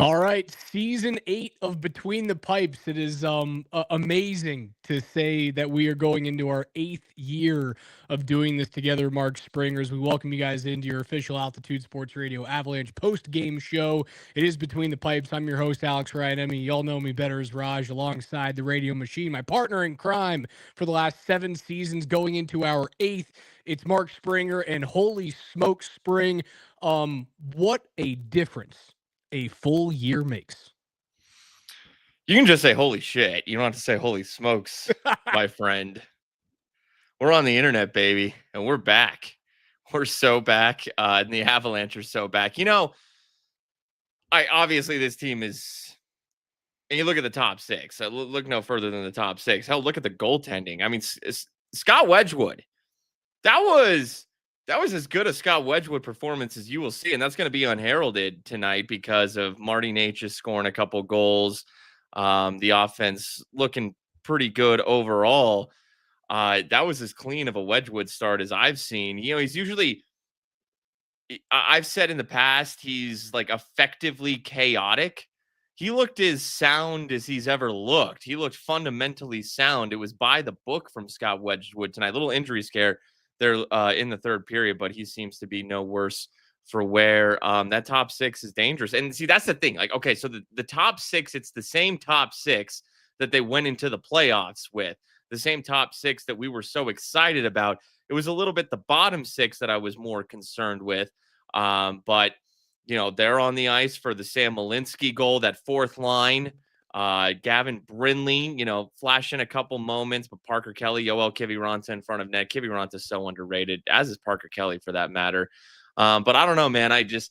All right, season 8 of Between the Pipes. It is amazing to say that we are going into our 8th year of doing this together, Mark Springers. We welcome you guys into your official Altitude Sports Radio Avalanche Postgame Show. It is Between the Pipes. I'm your host, Alex Ryan. Y'all know me better as Raj, alongside the radio machine, my partner in crime for the last 7 seasons, going into our 8th. It's Mark Springer, and holy smoke, Spring, what a difference a full year makes. You can just say holy shit. You don't have to say holy smokes, my friend. We're on the internet, baby, and we're back. We're so back, and the Avalanche are so back. Obviously this team is, and you look at the top six. Look no further than the top six. Hell, look at the goaltending. I mean, Scott Wedgwood. That was as good a Scott Wedgwood performance as you will see, and that's going to be unheralded tonight because of Marty Necas scoring a couple goals. The offense looking pretty good overall. That was as clean of a Wedgwood start as I've seen. He's usually, I've said in the past, he's like effectively chaotic. He looked as sound as he's ever looked. He looked fundamentally sound. It was by the book from Scott Wedgwood tonight. Little injury scare there in the third period, but he seems to be no worse for wear. That top six is dangerous. And see, that's the thing. Like, okay, so the top six, it's the same top six that they went into the playoffs with, the same top six that we were so excited about. It was a little bit the bottom six that I was more concerned with. But, they're on the ice for the Sam Malinsky goal, that fourth line. Gavin Brindley, flashing a couple moments, but Parker Kelly, Yoel Kiviranta in front of net. Kiviranta is so underrated, as is Parker Kelly for that matter. But I don't know, man. I guess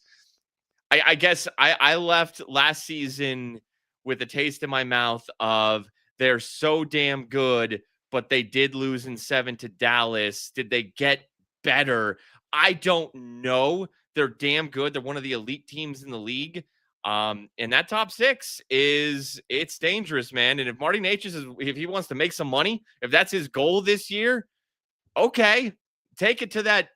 I left last season with a taste in my mouth of they're so damn good, but they did lose in 7 to Dallas. Did they get better? I don't know. They're damn good. They're one of the elite teams in the league. And that top six it's dangerous, man. And if Marty Necas if he wants to make some money, if that's his goal this year, okay, take it to that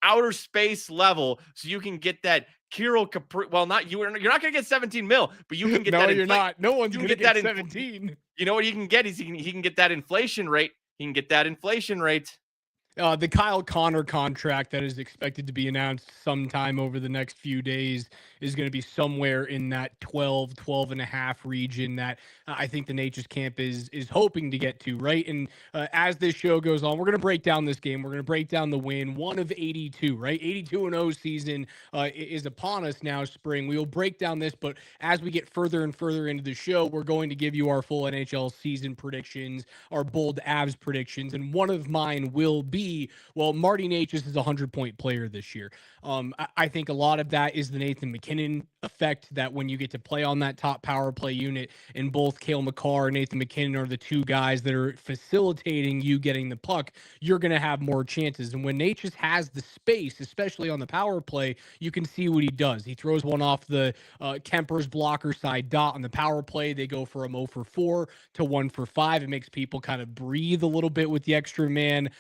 outer space level so you can get that Kirill Kaprizov. Well, you're not going to get 17 mil, but you can get that. No, you're not. No one's going to get 17. You know what he can get is he can get that inflation rate. He can get that inflation rate. The Kyle Connor contract that is expected to be announced sometime over the next few days is going to be somewhere in that 12 and a half region that I think the Necas camp is hoping to get to, right? And as this show goes on, we're going to break down this game. We're going to break down the win, 1 of 82, right? 82-0 season is upon us now, Spring. We will break down this, but as we get further and further into the show, we're going to give you our full NHL season predictions, our BOLD Avs predictions, and one of mine will be, well, Marty Necas is a 100-point player this year. I think a lot of that is the Nathan MacKinnon effect, that when you get to play on that top power play unit, and both Cale Makar and Nathan MacKinnon are the two guys that are facilitating you getting the puck, you're going to have more chances. And when Necas has the space, especially on the power play, you can see what he does. He throws one off the Kemper's blocker side dot on the power play. They go from 0 for 4 to 1 for 5. It makes people kind of breathe a little bit with the extra man.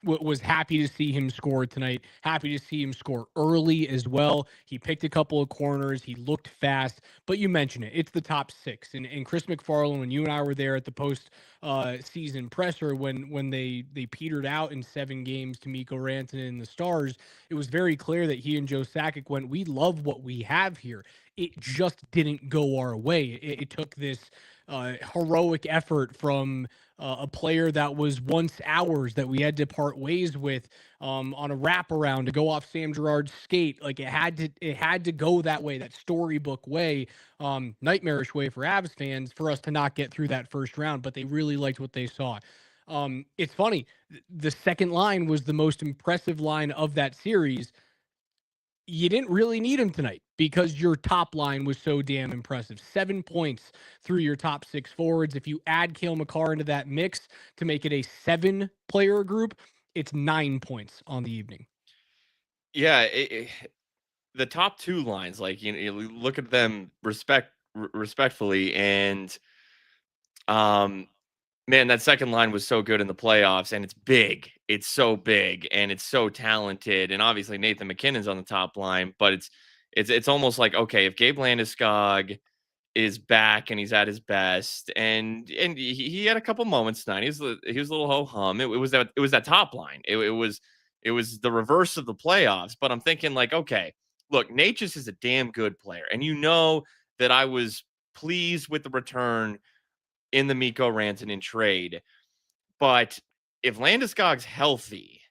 Was happy to see him score tonight. Happy to see him score early as well. He picked a couple of corners. He looked fast. But you mentioned it. It's the top six. And Chris McFarland, when you and I were there at the post-season presser, when they petered out in 7 games to Mikko Rantanen and the Stars, it was very clear that he and Joe Sakic went, we love what we have here. It just didn't go our way. It took this heroic effort from a player that was once ours, that we had to part ways with on a wraparound to go off Sam Girard's skate. Like, it had to go that way, that storybook way, nightmarish way for Avs fans, for us to not get through that first round. But they really liked what they saw. It's funny, the second line was the most impressive line of that series. You didn't really need him tonight because your top line was so damn impressive. 7 points through your top 6 forwards. If you add Cale Makar into that mix to make it a 7-player group, it's 9 points on the evening. Yeah, the top 2 lines, like, you look at them respectfully, and man, that second line was so good in the playoffs, and it's big. It's so big, and it's so talented. And obviously Nathan MacKinnon's on the top line, but It's almost like, okay, if Gabe Landeskog is back and he's at his best, and he had a couple moments tonight. He was a little ho hum. It was that top line. It was the reverse of the playoffs. But I'm thinking like, okay, look, Natchez is a damn good player, and you know that I was pleased with the return in the Mikko Rantanen trade. But if Landeskog's healthy,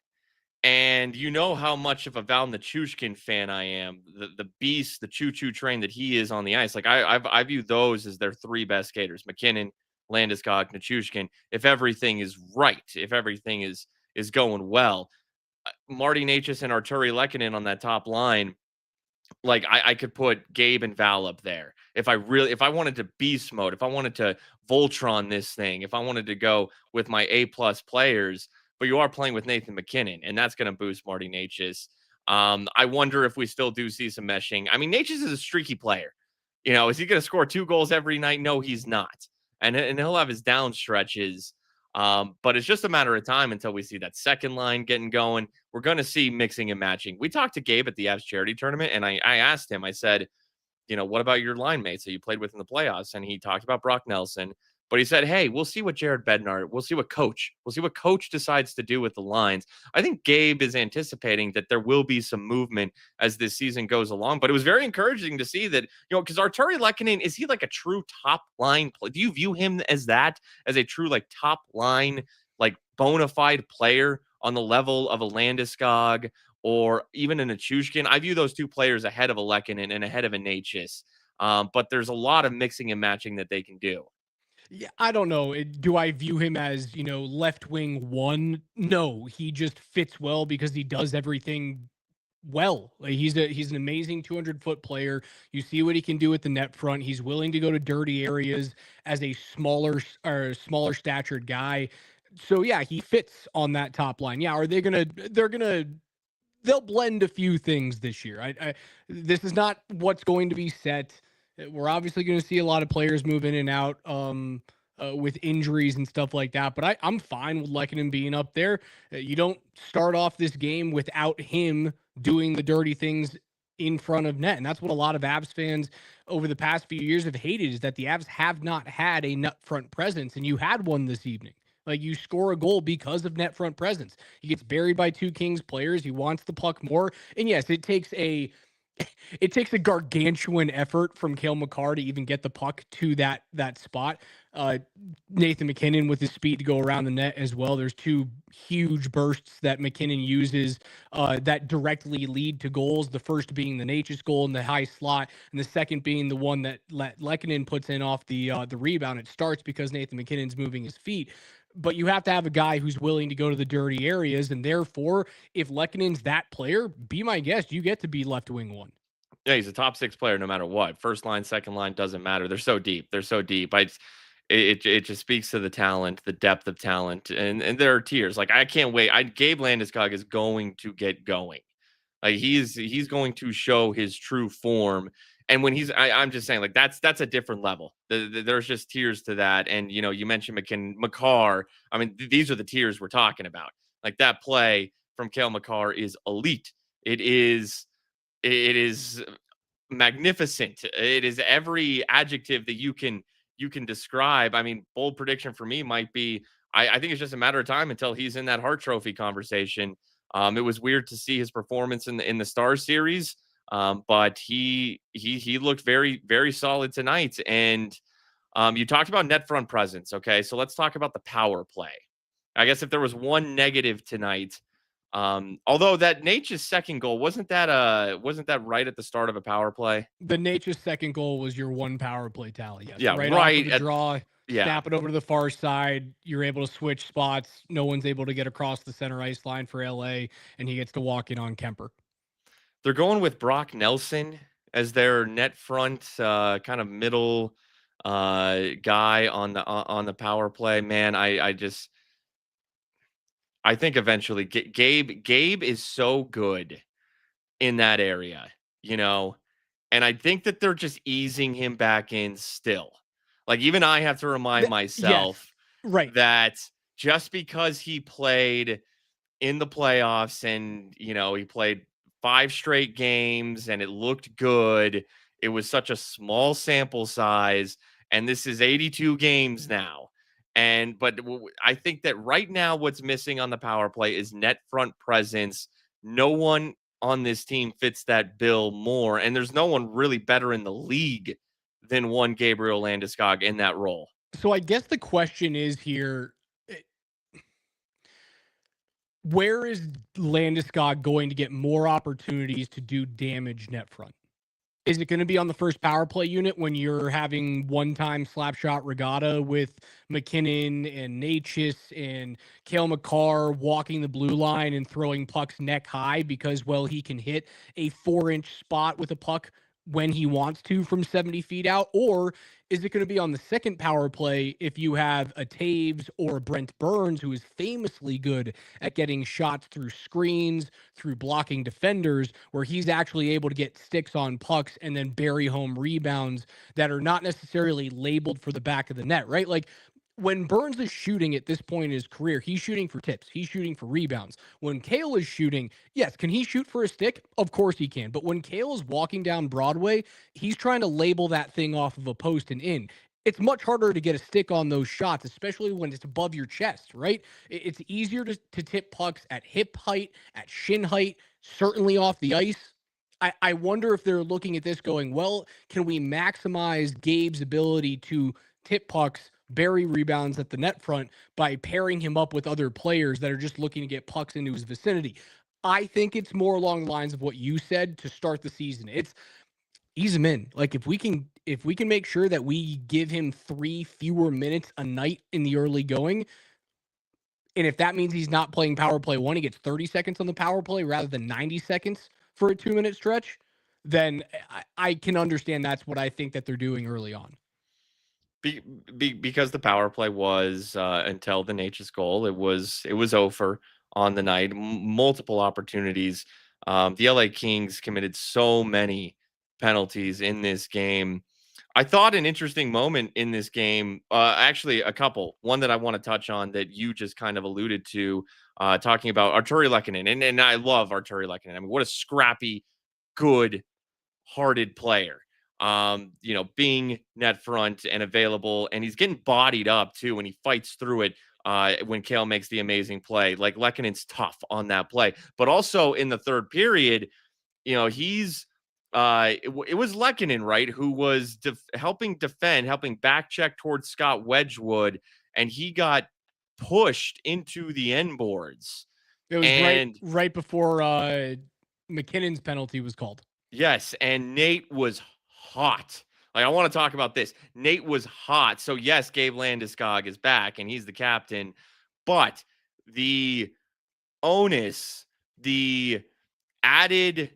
and you know how much of a Val Nichushkin fan I am, the beast, the choo-choo train that he is on the ice. Like I view those as their three best skaters: McKinnon, Landeskog, Nichushkin. If everything is right, if everything is going well, Marty Necas and Arturi Lehkonen on that top line, like I could put Gabe and Val up there. If I wanted to beast mode, if I wanted to Voltron this thing, if I wanted to go with my A+ players, but you are playing with Nathan McKinnon, and that's going to boost Marty Necas. I wonder if we still do see some meshing. I mean, Necas is a streaky player. You know, is he going to score 2 goals every night? No, he's not. And he'll have his down stretches. But it's just a matter of time until we see that second line getting going. We're going to see mixing and matching. We talked to Gabe at the Avs charity tournament, and I asked him, I said, you know, what about your line mates that you played with in the playoffs? And he talked about Brock Nelson, but he said, hey, we'll see what Jared Bednar, we'll see what coach decides to do with the lines. I think Gabe is anticipating that there will be some movement as this season goes along, but it was very encouraging to see that, you know, because Arturi Lehkonen, is he like a true top line play? Do you view him as that, as a true like top line, like bona fide player on the level of a Landeskog or even a Nichushkin? I view those two players ahead of a Lehkonen and ahead of a Necas. But there's a lot of mixing and matching that they can do. Yeah, I don't know. Do I view him as, left wing one? No, he just fits well because he does everything well. Like he's an amazing 200-foot player. You see what he can do with the net front. He's willing to go to dirty areas as a smaller statured guy. So yeah, he fits on that top line. Yeah, they'll blend a few things this year. This is not what's going to be set. We're obviously going to see a lot of players move in and out with injuries and stuff like that. But I'm fine with Lehkonen being up there. You don't start off this game without him doing the dirty things in front of net. And that's what a lot of Avs fans over the past few years have hated, is that the Avs have not had a net front presence. And you had one this evening. Like, you score a goal because of net front presence. He gets buried by two Kings players. He wants the puck more. And yes, it takes a gargantuan effort from Cale Makar to even get the puck to that spot. Nathan McKinnon with his speed to go around the net as well. There's two huge bursts that McKinnon uses that directly lead to goals. The first being the Necas goal in the high slot, and the second being the one that Lehkonen puts in off the rebound. It starts because Nathan McKinnon's moving his feet. But you have to have a guy who's willing to go to the dirty areas. And therefore, if Lehkonen's that player, be my guest, you get to be left wing one. Yeah, he's a top 6 player no matter what. First line, second line, doesn't matter. They're so deep. They're so deep. It just speaks to the talent, the depth of talent, and there are tiers. Like, I can't wait. Gabe Landeskog is going to get going. Like, he's going to show his true form. And when I'm just saying, like, that's a different level. There's just tiers to that. And you mentioned Makar. I mean, these are the tiers we're talking about. Like, that play from Cale Makar is elite. It is magnificent. It is every adjective that you can describe. I mean, bold prediction for me might be, I think it's just a matter of time until he's in that Hart Trophy conversation. It was weird to see his performance in the Star Series, but he looked very, very solid tonight. And you talked about net front presence. Okay, so let's talk about the power play. I guess if there was one negative tonight, although that Nature's second goal wasn't that right at the start of a power play? The Nature's second goal was your one power play tally. Yes. Yeah, right off of the draw. Yeah. Snap it over to the far side. You're able to switch spots. No one's able to get across the center ice line for LA, and he gets to walk in on Kemper. They're going with Brock Nelson as their net front kind of middle guy on the power play. Man, I think eventually Gabe is so good in that area, and I think that they're just easing him back in still. Like, even I have to remind myself right, that just because he played in the playoffs and, he played 5 straight games and it looked good. It was such a small sample size, and this is 82 games now. I think that right now what's missing on the power play is net front presence. No one on this team fits that bill more, and there's no one really better in the league than one Gabriel Landeskog in that role. So I guess the question is here, where is Landeskog going to get more opportunities to do damage net front? Is it going to be on the first power play unit when you're having one-time slap shot regatta with McKinnon and Necas and Cale Makar walking the blue line and throwing pucks neck high because, well, he can hit a 4-inch spot with a puck when he wants to from 70 feet out? Or is it going to be on the second power play if you have a Taves or a Brent Burns, who is famously good at getting shots through screens, through blocking defenders, where he's actually able to get sticks on pucks and then bury home rebounds that are not necessarily labeled for the back of the net, right? Like, when Burns is shooting at this point in his career, he's shooting for tips. He's shooting for rebounds. When Cale is shooting, yes, can he shoot for a stick? Of course he can. But when Cale is walking down Broadway, he's trying to label that thing off of a post and in. It's much harder to get a stick on those shots, especially when it's above your chest, right? It's easier to tip pucks at hip height, at shin height, certainly off the ice. I wonder if they're looking at this going, well, can we maximize Gabe's ability to tip pucks, bury rebounds at the net front by pairing him up with other players that are just looking to get pucks into his vicinity? I think it's more along the lines of what you said to start the season. It's ease him in. Like, if we can make sure that we give him 3 fewer minutes a night in the early going, and if that means he's not playing power play 1, he gets 30 seconds on the power play rather than 90 seconds for a 2-minute stretch, then I can understand that's what I think that they're doing early on. Because the power play was until the Necas goal, it was over on the night. Multiple opportunities. The LA Kings committed so many penalties in this game. I thought an interesting moment in this game, actually a couple. One that I want to touch on that you just kind of alluded to, talking about Artturi Lehkonen, and I love Artturi Lehkonen. I mean, what a scrappy, good-hearted player. Being net front and available, and he's getting bodied up too when he fights through it. When Cale makes the amazing play, like Lehkonen's tough on that play, but also in the third period, he's it was Lehkonen, right, who was helping defend, helping back check towards Scott Wedgwood, and he got pushed into the end boards. It was right before McKinnon's penalty was called. Yes, and Nate was hot. Like, I want to talk about this. Nate was hot. So yes, Gabe Landeskog is back and he's the captain, but the onus, the added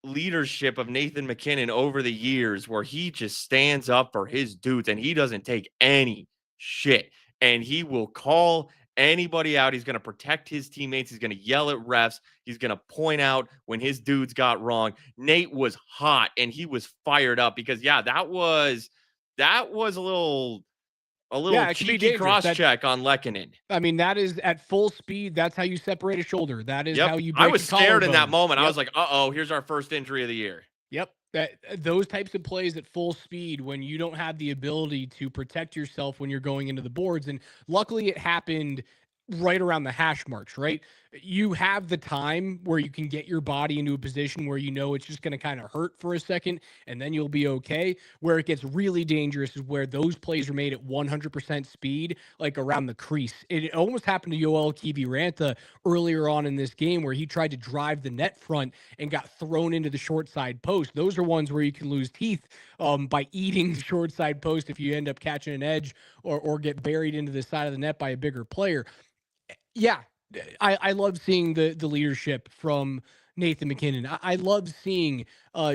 leadership of Nathan MacKinnon over the years, where he just stands up for his dudes and he doesn't take any shit, and he will call anybody out. He's going to protect his teammates. He's going to yell at refs. He's going to point out when his dudes got wrong. Nate was hot and he was fired up because, that was a little cheeky cross check on Lehkonen. I mean, that is at full speed. That's how you separate a shoulder. That is how you break I was scared in that moment. Yep. I was like, uh-oh, here's our first injury of the year. Yep. Those types of plays at full speed, when you don't have the ability to protect yourself when you're going into the boards. And luckily it happened right around the hash marks, right? You have the time where you can get your body into a position where it's just going to kind of hurt for a second and then you'll be okay. Where it gets really dangerous is where those plays are made at 100% speed, like around the crease. It almost happened to Yoel Kiviranta earlier on in this game, where he tried to drive the net front and got thrown into the short side post. Those are ones where you can lose teeth by eating the short side post if you end up catching an edge or get buried into the side of the net by a bigger player. Yeah, I love seeing the leadership from Nathan MacKinnon. I love seeing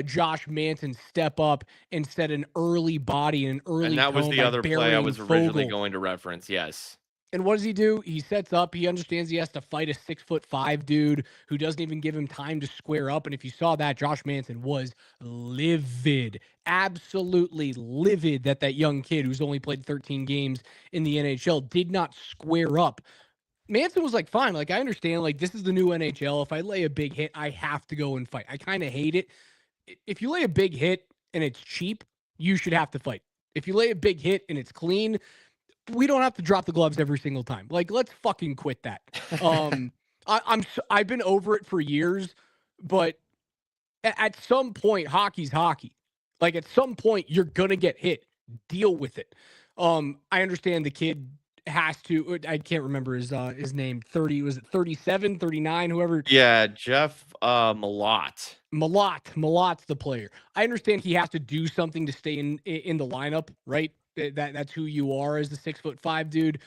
Josh Manson step up and set an early body and an early and that was the other play I was originally Fogle. going to reference. Yes. And what does he do? He sets up. He understands he has to fight a 6'5" dude who doesn't even give him time to square up. And if you saw that, Josh Manson was livid, absolutely livid that young kid who's only played 13 games in the NHL did not square up Manson was like, fine. Like, I understand. Like, this is the new NHL. If I lay a big hit, I have to go and fight. I kind of hate it. If you lay a big hit and it's cheap, you should have to fight. If you lay a big hit and it's clean, we don't have to drop the gloves every single time. Like, let's fucking quit that. I've been over it for years, but at some point, hockey's hockey. Like, at some point, you're gonna get hit. Deal with it. I understand the kid has to. I can't remember his name. 30, was it 37, 39, whoever. Yeah, Jeff Malott. Malot's the player. I understand he has to do something to stay in the lineup, right? That's who you are as the 6'5" dude.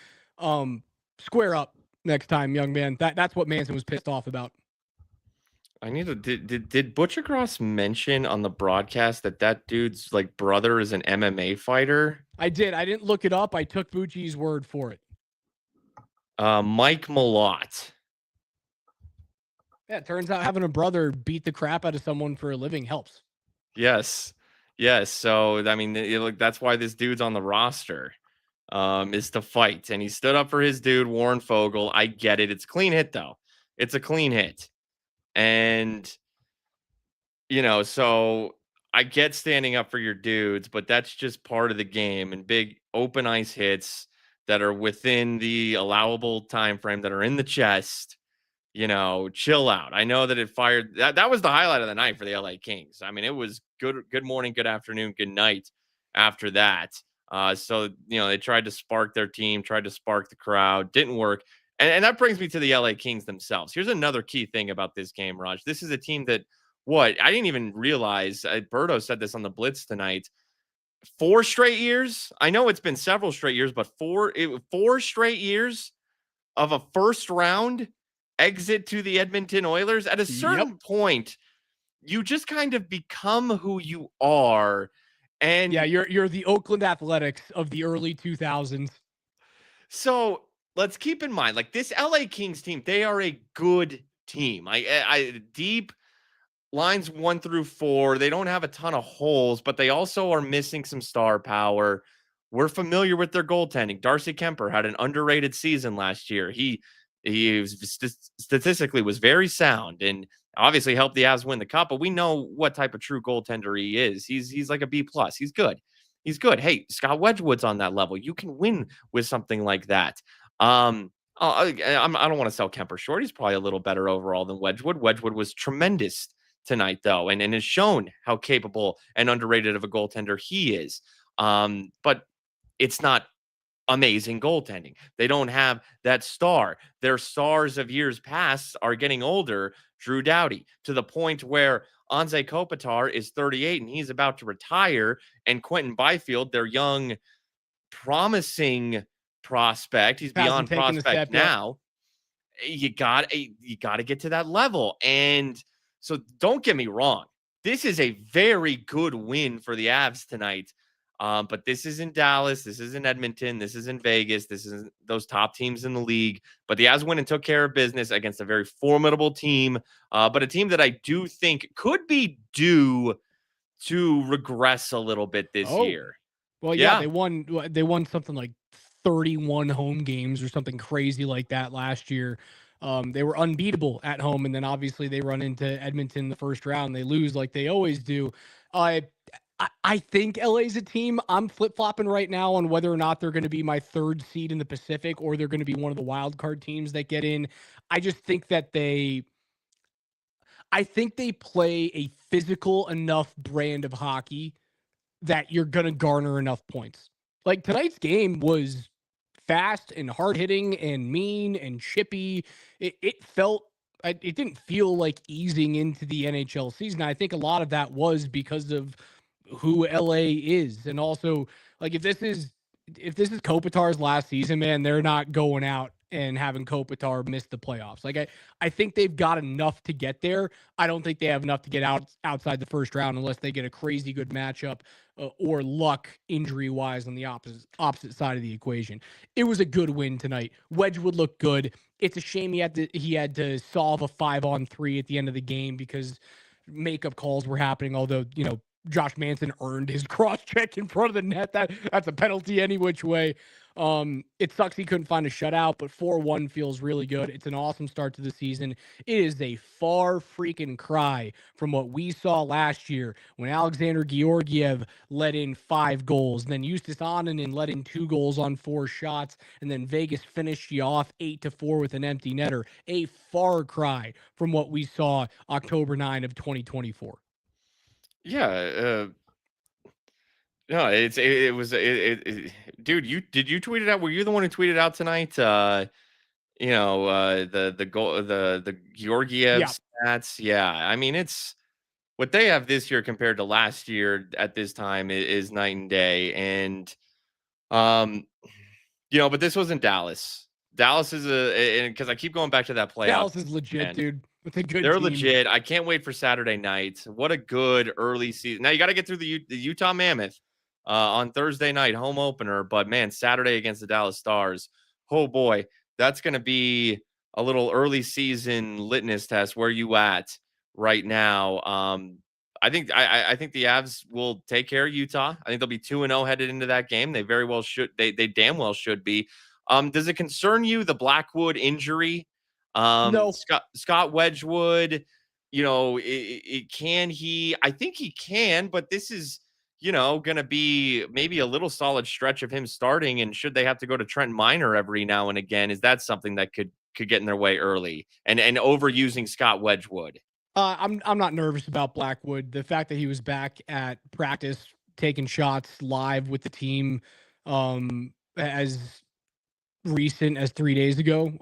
Square up next time, young man. That's what Manson was pissed off about. I need to did Butchercross mention on the broadcast that dude's like brother is an MMA fighter? I did. I didn't look it up. I took Bucci's word for it. Mike Malott. Yeah, it turns out having a brother beat the crap out of someone for a living helps. Yes. So I mean, that's why this dude's on the roster, is to fight, and he stood up for his dude Warren Fogle. I get it. It's a clean hit though. It's a clean hit, and so I get standing up for your dudes, but that's just part of the game. And big open ice hits that are within the allowable time frame that are in the chest. Chill out. I know that it fired. That was the highlight of the night for the LA Kings. I mean, it was good morning, good afternoon, good night after that. So they tried to spark their team, tried to spark the crowd, didn't work. And that brings me to the LA Kings themselves. Here's another key thing about this game, Raj. This is a team that I didn't even realize. Berto said this on the Blitz tonight. 4 straight years. I know it's been several straight years, but 4 straight years of a first round exit to the Edmonton Oilers. At a certain point, you just kind of become who you are. And yeah, you're the Oakland Athletics of the early 2000s. So let's keep in mind, like, this LA Kings team, they are a good team. I deep lines 1 through 4. They don't have a ton of holes, but they also are missing some star power. We're familiar with their goaltending. Darcy Kemper had an underrated season last year. He statistically was very sound and obviously helped the Avs win the cup, but we know what type of true goaltender he is. He's like a B+. He's good. Hey, Scott Wedgwood's on that level. You can win with something like that. I don't want to sell Kemper short. He's probably a little better overall than Wedgwood. Wedgwood was tremendous tonight, though, and has shown how capable and underrated of a goaltender he is. But it's not amazing goaltending. They don't have that star. Their stars of years past are getting older. Drew Doughty, to the point where Anze Kopitar is 38 and he's about to retire, and Quentin Byfield, their young, promising prospect, he's beyond prospect now. You got to get to that level. And so don't get me wrong. This is a very good win for the Avs tonight. But this isn't Dallas. This isn't Edmonton. This isn't Vegas. This isn't those top teams in the league. But the Avs went and took care of business against a very formidable team, but a team that I do think could be due to regress a little bit this year. Well, yeah, they won something like 31 home games or something crazy like that last year. They were unbeatable at home, and then obviously they run into Edmonton in the first round. They lose like they always do. I think LA's a team. I'm flip-flopping right now on whether or not they're going to be my 3rd seed in the Pacific or they're going to be one of the wild card teams that get in. I just think that they play a physical enough brand of hockey that you're going to garner enough points. Like, tonight's game was fast and hard-hitting and mean and chippy. It didn't feel like easing into the NHL season. I think a lot of that was because of who LA is. And also, like, if this is Kopitar's last season, man, they're not going out and having Kopitar miss the playoffs. Like, I think they've got enough to get there. I don't think they have enough to get outside the first round unless they get a crazy good matchup or luck injury wise on the opposite side of the equation. It was a good win tonight. Wedgwood looked good. It's a shame he had to solve a 5-on-3 at the end of the game because makeup calls were happening. Although, Josh Manson earned his cross check in front of the net. That's a penalty any which way. It sucks he couldn't find a shutout, but 4-1 feels really good. It's an awesome start to the season. It is a far freaking cry from what we saw last year when Alexander Georgiev let in 5 goals, and then Justus Annunen let in 2 goals on 4 shots, and then Vegas finished you off 8-4 with an empty netter. A far cry from what we saw October 9 of 2024. Yeah, no, it was dude. Did you tweet it out? Were you the one who tweeted out tonight? The goal, the Georgiev Yeah. stats. Yeah, I mean it's what they have this year compared to last year at this time is night and day. And um, but this wasn't Dallas. Dallas is because I keep going back to that playoff. Dallas is legit, Man, dude, with a good they're team. legit. I can't wait for Saturday night. What a good early season. Now you got to get through the Utah Mammoth on Thursday night, home opener. But man, Saturday against the Dallas Stars. Oh boy, that's going to be a little early season litmus test. Where you at right now? I think the Avs will take care of Utah. I think they'll be 2-0 headed into that game. They very well should. They damn well should be. Does it concern you the Blackwood injury? No. Scott Wedgwood, can he? I think he can, but this is, going to be maybe a little solid stretch of him starting. And should they have to go to Trent Miner every now and again, is that something that could get in their way early and overusing Scott Wedgwood? I'm not nervous about Blackwood. The fact that he was back at practice, taking shots live with the team, as recent as 3 days ago,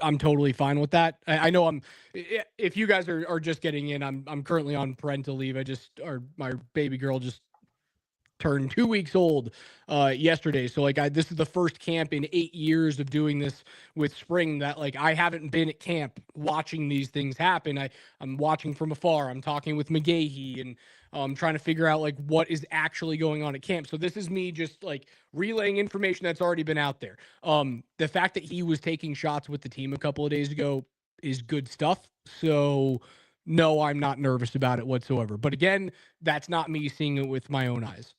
I'm totally fine with that. I know if you guys are just getting in, I'm currently on parental leave. My baby girl just turned 2 weeks old yesterday. So this is the first camp in 8 years of doing this with Spring that I haven't been at camp watching these things happen. I'm watching from afar. I'm talking with McGahee and trying to figure out what is actually going on at camp. So this is me just relaying information that's already been out there. The fact that he was taking shots with the team a couple of days ago is good stuff. So no, I'm not nervous about it whatsoever. But again, that's not me seeing it with my own eyes.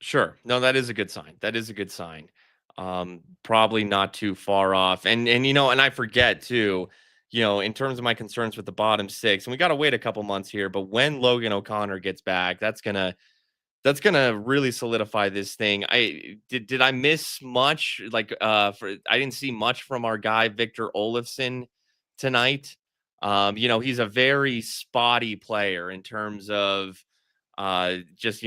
Sure. No, that is a good sign. That is a good sign. Probably not too far off. And I forget too, in terms of my concerns with the bottom 6, and we got to wait a couple months here, but when Logan O'Connor gets back, that's going to really solidify this thing. Did I miss much? I didn't see much from our guy Victor Olofsson tonight. He's a very spotty player in terms of just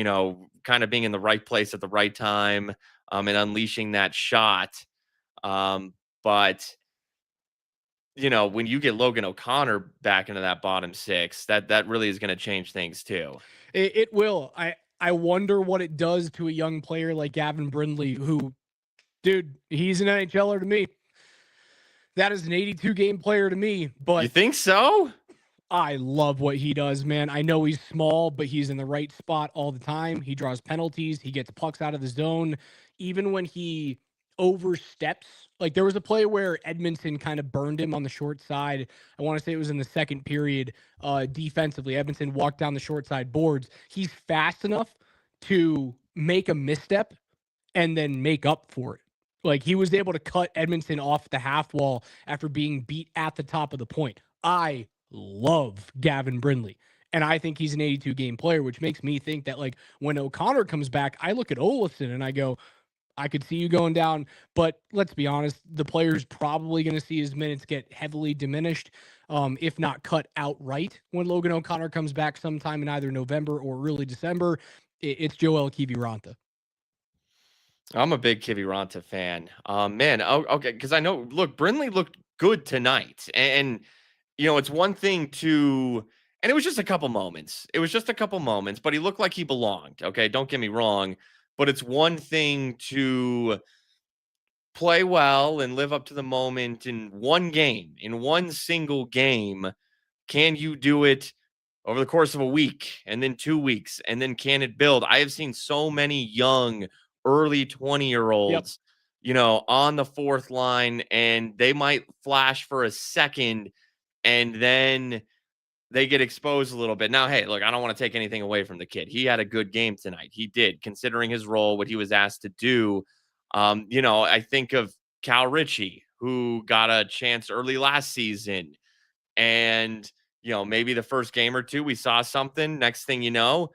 kind of being in the right place at the right time, and unleashing that shot. But when you get Logan O'Connor back into that bottom 6, that really is going to change things too. It will. I wonder what it does to a young player like Gavin Brindley, who, dude, he's an NHLer to me. That is an 82 game player to me. But you think so? I love what he does, man. I know he's small, but he's in the right spot all the time. He draws penalties. He gets pucks out of the zone. Even when he oversteps, there was a play where Edmondson kind of burned him on the short side. I want to say it was in the second period. Defensively, Edmondson walked down the short side boards. He's fast enough to make a misstep and then make up for it. He was able to cut Edmondson off the half wall after being beat at the top of the point. I love Gavin Brindley, and I think he's an 82 game player, which makes me think that when O'Connor comes back, I look at Olofsson and I go, I could see you going down. But let's be honest, the player's probably going to see his minutes get heavily diminished, if not cut outright, when Logan O'Connor comes back sometime in either November or early December. It's Joel Kiviranta. I'm a big Kiviranta fan. Man, okay, because I know, look, Brindley looked good tonight, and it's one thing to, and it was just a couple moments. It was just a couple moments, but he looked like he belonged. Okay, don't get me wrong, but it's one thing to play well and live up to the moment in one game, in one single game. Can you do it over the course of a week and then 2 weeks, and then can it build? I have seen so many young, early 20-year-olds, on the fourth line, and they might flash for a second and then they get exposed a little bit. Now, hey, look, I don't want to take anything away from the kid. He had a good game tonight. He did, considering his role, what he was asked to do. I think of Cal Ritchie, who got a chance early last season. And, maybe the first game or two, we saw something. Next thing you know,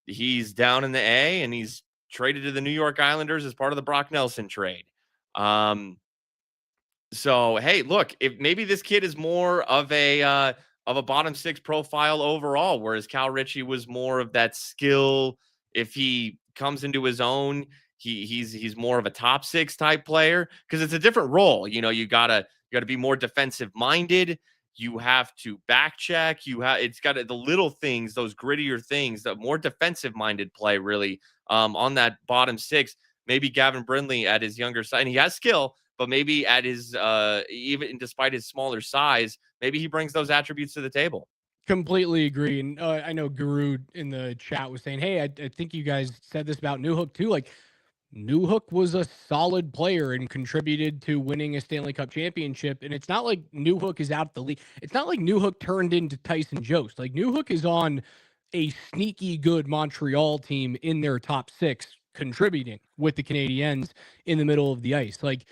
he's down in the A and he's traded to the New York Islanders as part of the Brock Nelson trade. So, hey, look, if maybe this kid is more of a bottom six profile overall, whereas Cal Ritchie was more of that skill. If he comes into his own, he's more of a top six type player because it's a different role. You gotta be more defensive minded. You have to back check. It's got the little things, those grittier things, the more defensive minded play really on that bottom six. Maybe Gavin Brindley at his younger side, and he has skill, but maybe at his even despite his smaller size, maybe he brings those attributes to the table. Completely agree. And I know Guru in the chat was saying, hey, I think you guys said this about Newhook too. Like, Newhook was a solid player and contributed to winning a Stanley Cup championship. And it's not like Newhook is out the league. It's not like Newhook turned into Tyson Jost. Like, Newhook is on a sneaky good Montreal team in their top six, contributing with the Canadiens in the middle of the ice. Like,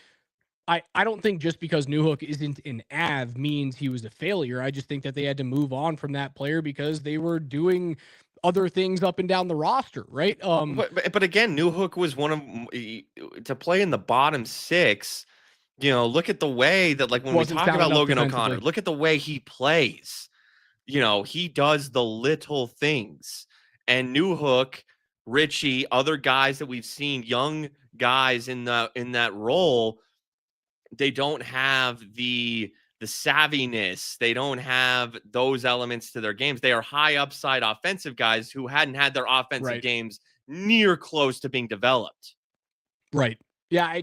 I don't think just because Newhook isn't an Av means he was a failure. I just think that they had to move on from that player because they were doing other things up and down the roster, right? But again, Newhook was one of to play in the bottom six. Look at the way that, like, when we Wasn't talk sound about enough Logan O'Connor, defensively. look at the way he plays. He does the little things. And Newhook, Richie, other guys that we've seen, young guys in that role, they don't have the savviness. They don't have those elements to their games. They are high upside offensive guys who hadn't had their offensive Right. games near close to being developed. Right. Yeah.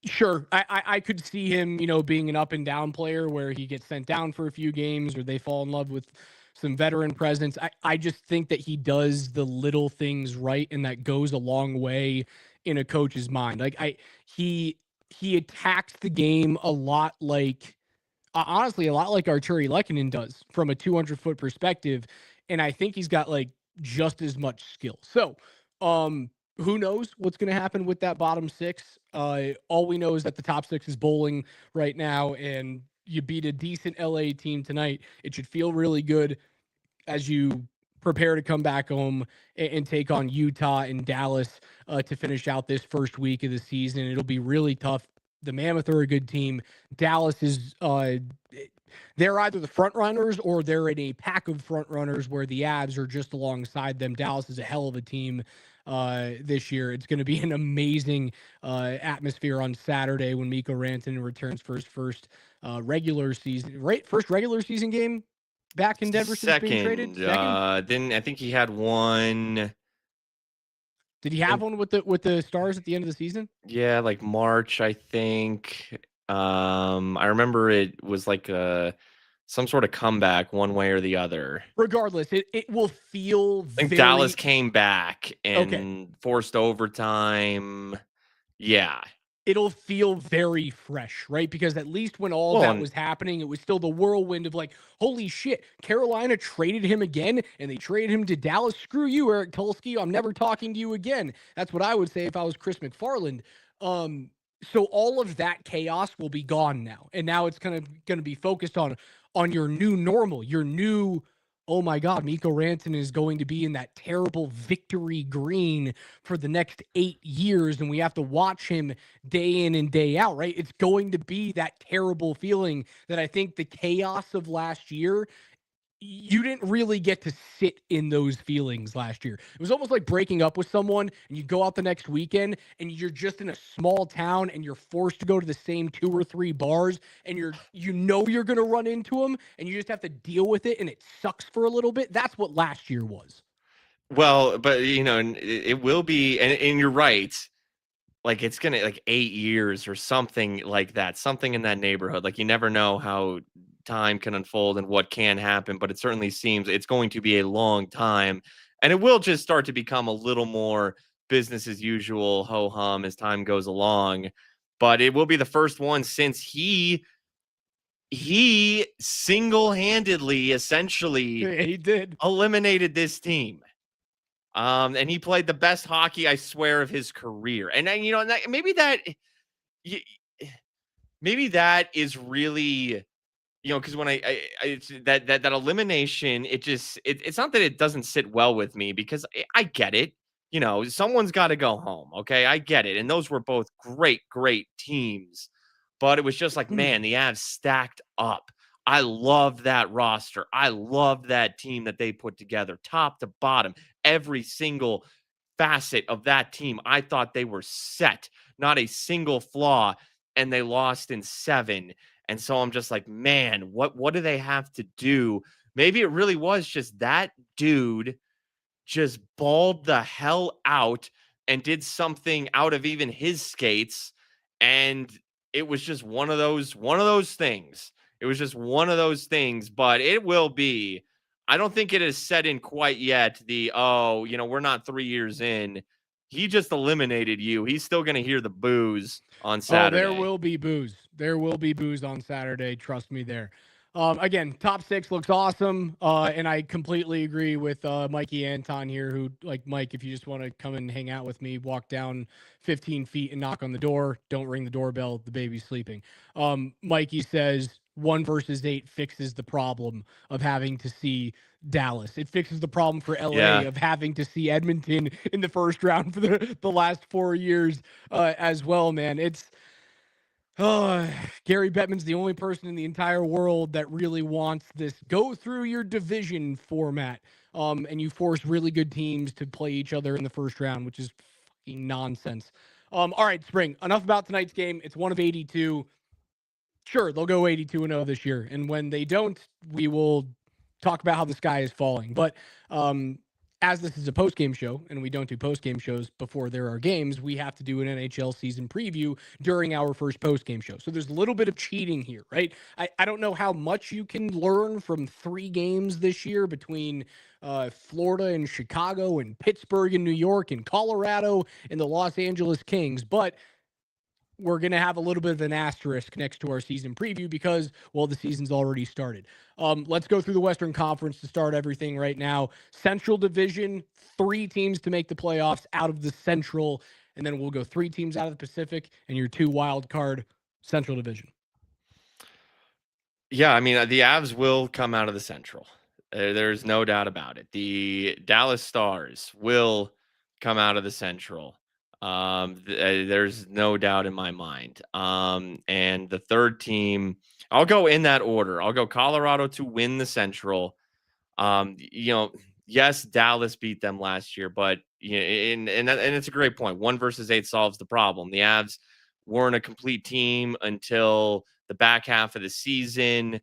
Sure. I could see him, being an up and down player where he gets sent down for a few games or they fall in love with some veteran presence. I just think that he does the little things right, and that goes a long way in a coach's mind. Like he attacks the game a lot like honestly, a lot like Arturi Lehkonen does from a 200-foot perspective. And I think he's got like just as much skill. So, who knows what's going to happen with that bottom six? All we know is that the top six is bowling right now, and you beat a decent LA team tonight. It should feel really good as you prepare to come back home and take on Utah and Dallas to finish out this first week of the season. It'll be really tough. The Mammoth are a good team. Dallas is they're either the front runners or they're in a pack of front runners where the Avs are just alongside them. Dallas is a hell of a team this year. It's going to be an amazing atmosphere on Saturday when Mikko Rantanen returns for his first regular season game back in Denver since being traded. Then I think he had one. Did he have one with the Stars at the end of the season? Yeah, like March, I think. I remember it was like some sort of comeback one way or the other. Regardless, it will feel I think Dallas came back and forced overtime. Yeah. It'll feel very fresh, right? Because at least when all that was happening, it was still the whirlwind of like, holy shit, Carolina traded him again and they traded him to Dallas. Screw you, Eric Tulsky. I'm never talking to you again. That's what I would say if I was Chris McFarland. So all of that chaos will be gone now. And now it's kind of going to be focused on your new normal, your new, oh my God, Mikko Rantanen is going to be in that terrible victory green for the next 8 years, and we have to watch him day in and day out, right? It's going to be that terrible feeling that I think the chaos of last year, you didn't really get to sit in those feelings last year. It was almost like breaking up with someone and you go out the next weekend and you're just in a small town and you're forced to go to the same 2 or 3 bars and you're going to run into them and you just have to deal with it and it sucks for a little bit. That's what last year was. Well, but it will be, and you're right. Like it's gonna like 8 years or something like that, something in that neighborhood. Like you never know how time can unfold and what can happen, but it certainly seems it's going to be a long time, and it will just start to become a little more business as usual, ho hum, as time goes along. But it will be the first one since he single-handedly, essentially, He did eliminated this team. And he played the best hockey, I swear, of his career. And then, maybe that is really, because when it's that elimination, it's not that it doesn't sit well with me, because I get it. Someone's got to go home. Okay, I get it. And those were both great teams, but it was just like, man, the Avs stacked up. I love that roster. I love that team that they put together, top to bottom. Every single facet of that team, I thought they were set, not a single flaw, and they lost in 7. And so I'm just like, man, what do they have to do? Maybe it really was just that dude just balled the hell out and did something out of even his skates. And it was just one of those things. It was just one of those things, but it will be. I don't think it is set in quite yet. We're not 3 years in. He just eliminated you. He's still going to hear the boos on Saturday. Oh, there will be boos. There will be boos on Saturday. Trust me there. Again, top 6 looks awesome. And I completely agree with Mikey Anton here, who, like, Mike, if you just want to come and hang out with me, walk down 15 feet and knock on the door. Don't ring the doorbell. The baby's sleeping. Mikey says 1 versus 8 fixes the problem of having to see Dallas. It fixes the problem for LA of having to see Edmonton in the first round for the last 4 years as well, man. It's Gary Bettman's the only person in the entire world that really wants this go through your division format. And you force really good teams to play each other in the first round, which is fucking nonsense. All right, Spring, enough about tonight's game. It's 1 of 82. Sure, they'll go 82-0 this year. And when they don't, we will talk about how the sky is falling. But as this is a post-game show, and we don't do post-game shows before there are games, we have to do an NHL season preview during our first post-game show. So there's a little bit of cheating here, right? I don't know how much you can learn from 3 games this year between Florida and Chicago and Pittsburgh and New York and Colorado and the Los Angeles Kings, but we're going to have a little bit of an asterisk next to our season preview because, well, the season's already started. Let's go through the Western Conference to start everything right now. Central Division, 3 teams to make the playoffs out of the Central, and then we'll go 3 teams out of the Pacific and your 2 wild card Central Division. Yeah, I mean, the Avs will come out of the Central. There's no doubt about it. The Dallas Stars will come out of the Central. There's no doubt in my mind. And the third team, I'll go in that order. I'll go Colorado to win the Central. Yes, Dallas beat them last year, but and it's a great point. 1 versus 8 solves the problem. The Avs weren't a complete team until the back half of the season.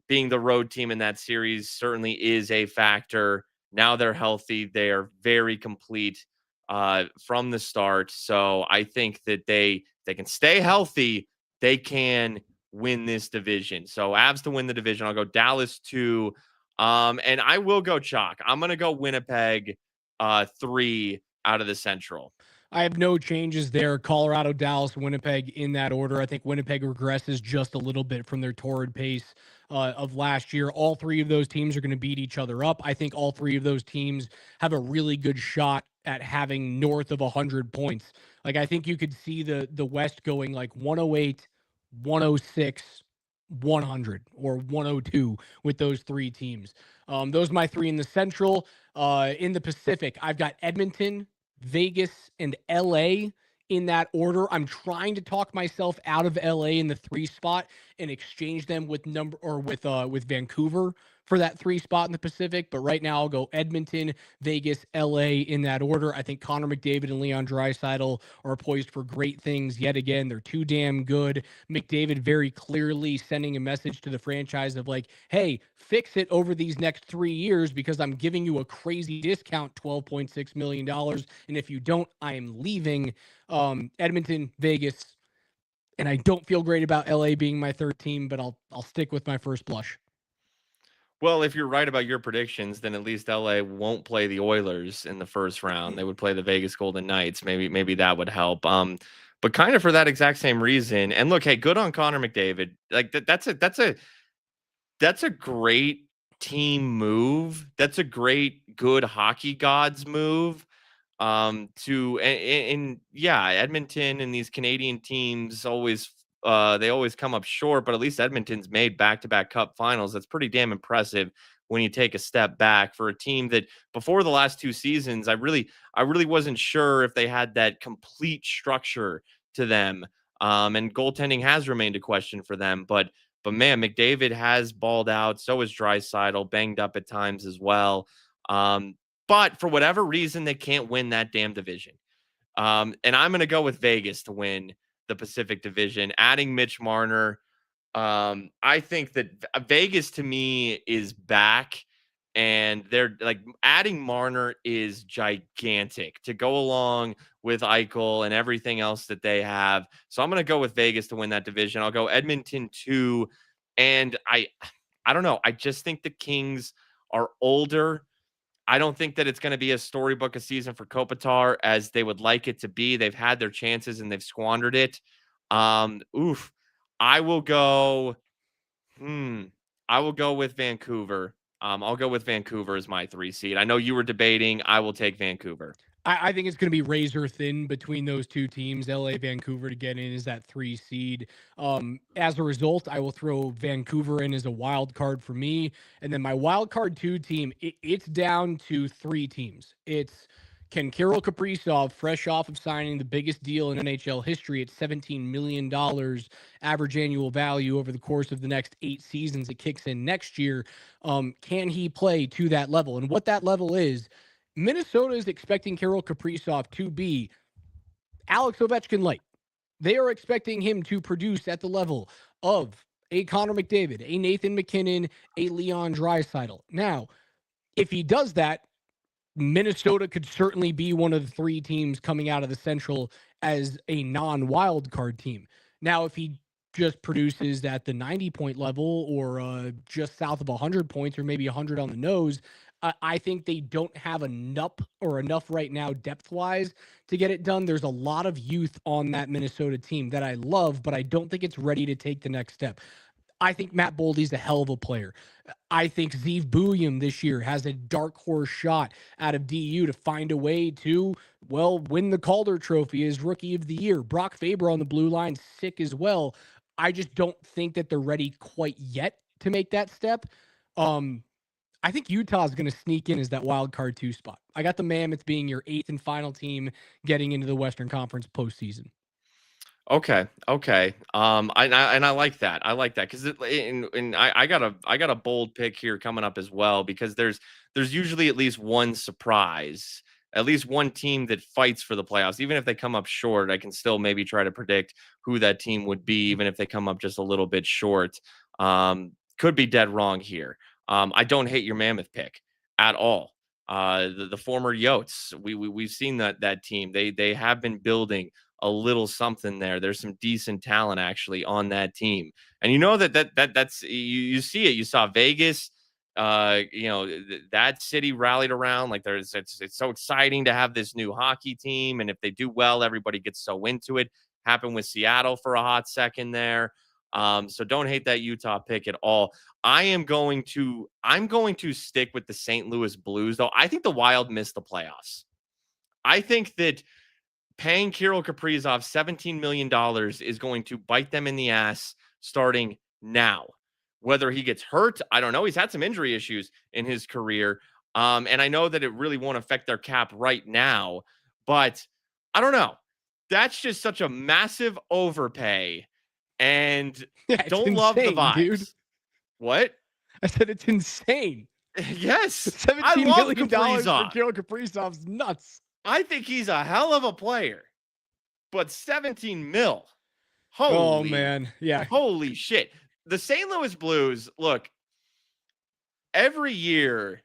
Being the road team in that series certainly is a factor. Now they're healthy. They are very complete from the start. So I think that they can stay healthy. They can win this division. So Avs to win the division. I'll go Dallas 2. And I will go chalk. I'm going to go Winnipeg 3 out of the Central. I have no changes there. Colorado, Dallas, Winnipeg in that order. I think Winnipeg regresses just a little bit from their torrid pace of last year. All 3 of those teams are going to beat each other up. I think all 3 of those teams have a really good shot at having north of 100 points. Like, I think you could see the West going like 108, 106, 100, or 102 with those 3 teams. Those are my 3 in the Central. In the Pacific, I've got Edmonton, Vegas, and LA in that order. I'm trying to talk myself out of LA in the 3 spot and exchange them with Vancouver for that 3 spot in the Pacific. But right now I'll go Edmonton, Vegas, LA in that order. I think Connor McDavid and Leon Draisaitl are poised for great things yet again. They're too damn good. McDavid very clearly sending a message to the franchise of like, hey, fix it over these next 3 years because I'm giving you a crazy discount, $12.6 million. And if you don't, I am leaving. Edmonton, Vegas, and I don't feel great about LA being my 3rd team, but I'll stick with my first blush. Well, if you're right about your predictions, then at least LA won't play the Oilers in the first round. They would play the Vegas Golden Knights. Maybe that would help. But kind of for that exact same reason. And look, hey, good on Connor McDavid. Like that's a great team move. That's a great, good hockey gods move. And yeah, Edmonton and these Canadian teams always they always come up short, but at least Edmonton's made back-to-back cup finals. That's pretty damn impressive when you take a step back for a team that before the last 2 seasons, I really wasn't sure if they had that complete structure to them. And goaltending has remained a question for them, but man, McDavid has balled out. So is Draisaitl, banged up at times as well. Um, but for whatever reason, they can't win that damn division. And I'm going to go with Vegas to win the Pacific Division, adding Mitch Marner. I think that Vegas to me is back, and they're like adding Marner is gigantic to go along with Eichel and everything else that they have. So I'm going to go with Vegas to win that division. I'll go Edmonton 2, and I don't know. I just think the Kings are older. I don't think that it's going to be a storybook a season for Kopitar as they would like it to be. They've had their chances and they've squandered it. Oof. I will go. I will go with Vancouver. I'll go with Vancouver as my 3 seed. I know you were debating. I will take Vancouver. I think it's going to be razor thin between those two teams. LA, Vancouver to get in is that 3 seed. As a result, I will throw Vancouver in as a wild card for me. And then my wild card 2 team, it's down to 3 teams. It's can Kirill Kaprizov, fresh off of signing the biggest deal in NHL history at $17 million average annual value over the course of the next 8 seasons, it kicks in next year. Can he play to that level? And what that level is, Minnesota is expecting Kirill Kaprizov to be Alex Ovechkin light. They are expecting him to produce at the level of a Connor McDavid, a Nathan McKinnon, a Leon Draisaitl. Now, if he does that, Minnesota could certainly be one of the 3 teams coming out of the Central as a non-wild card team. Now, if he just produces at the 90-point level or just south of 100 points or maybe 100 on the nose, I think they don't have enough right now depth-wise to get it done. There's a lot of youth on that Minnesota team that I love, but I don't think it's ready to take the next step. I think Matt Boldy's a hell of a player. I think Zeev Buium this year has a dark horse shot out of DU to find a way to, win the Calder Trophy as Rookie of the Year. Brock Faber on the blue line, sick as well. I just don't think that they're ready quite yet to make that step. I think Utah is going to sneak in as that wild card 2 spot. I got the Mammoths being your 8th and final team getting into the Western Conference postseason. Okay. I like that. I like that because I got a bold pick here coming up as well because there's usually at least one surprise, at least one team that fights for the playoffs. Even if they come up short, I can still maybe try to predict who that team would be, even if they come up just a little bit short. Could be dead wrong here. I don't hate your Mammoth pick at all. The former Yotes, we've seen that team. They have been building a little something there. There's some decent talent actually on that team. And you know that's you see it. You saw Vegas, that city rallied around. Like it's so exciting to have this new hockey team. And if they do well, everybody gets so into it. Happened with Seattle for a hot second there. So don't hate that Utah pick at all. I'm going to stick with the St. Louis Blues, though. I think the Wild missed the playoffs. I think that paying Kirill Kaprizov $17 million is going to bite them in the ass starting now. Whether he gets hurt, I don't know. He's had some injury issues in his career. And I know that it really won't affect their cap right now, but I don't know. That's just such a massive overpay. And don't love the vibes. Dude. What? I said it's insane. Yes. $17 million for Kirill Kaprizov's nuts. I think he's a hell of a player, but 17 mil. Oh, man. Yeah. Holy shit. The St. Louis Blues, look, every year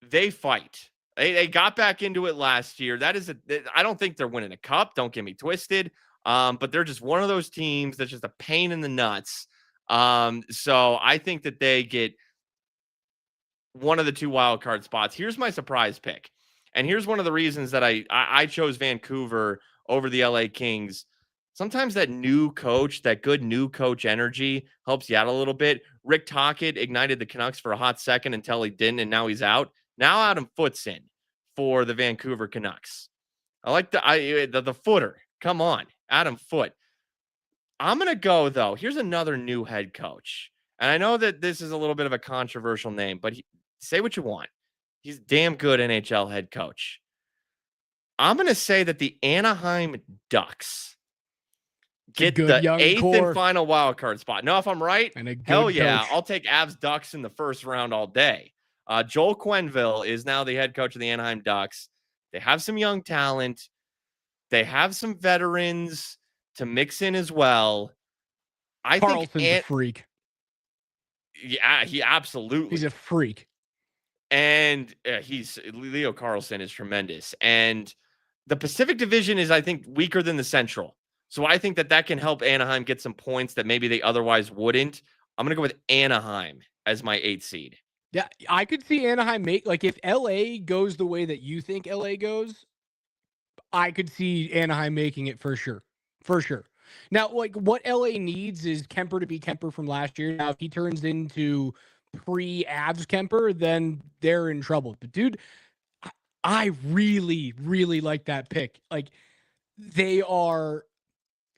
they fight. They got back into it last year. I don't think they're winning a cup. Don't get me twisted. But they're just one of those teams that's just a pain in the nuts. So I think that they get one of the 2 wild card spots. Here's my surprise pick. And here's one of the reasons that I chose Vancouver over the LA Kings sometimes that new coach, that good new coach energy helps you out a little bit. Rick Tocchet ignited the Canucks for a hot second until he didn't, and now he's out. Now Adam Foote's in for the Vancouver Canucks. I like the footer. Come on, Adam Foote. I'm going to go, though. Here's another new head coach. And I know that this is a little bit of a controversial name, but say what you want. He's a damn good NHL head coach. I'm going to say that the Anaheim Ducks get the 8th and final wild card spot. Now, if I'm right, hell yeah, I'll take Avs Ducks in the first round all day. Joel Quenneville is now the head coach of the Anaheim Ducks. They have some young talent. They have some veterans to mix in as well. I Carlson's a freak. Yeah, he absolutely. He's a freak. And Leo Carlsson is tremendous. And the Pacific Division is, I think, weaker than the Central. So I think that can help Anaheim get some points that maybe they otherwise wouldn't. I'm going to go with Anaheim as my 8th seed. Yeah, I could see Anaheim if LA goes the way that you think LA goes, I could see Anaheim making it for sure. For sure. Now, what LA needs is Kemper to be Kemper from last year. Now, if he turns into pre-Avs Kemper, then they're in trouble. But, dude, I really, really like that pick. Like, they're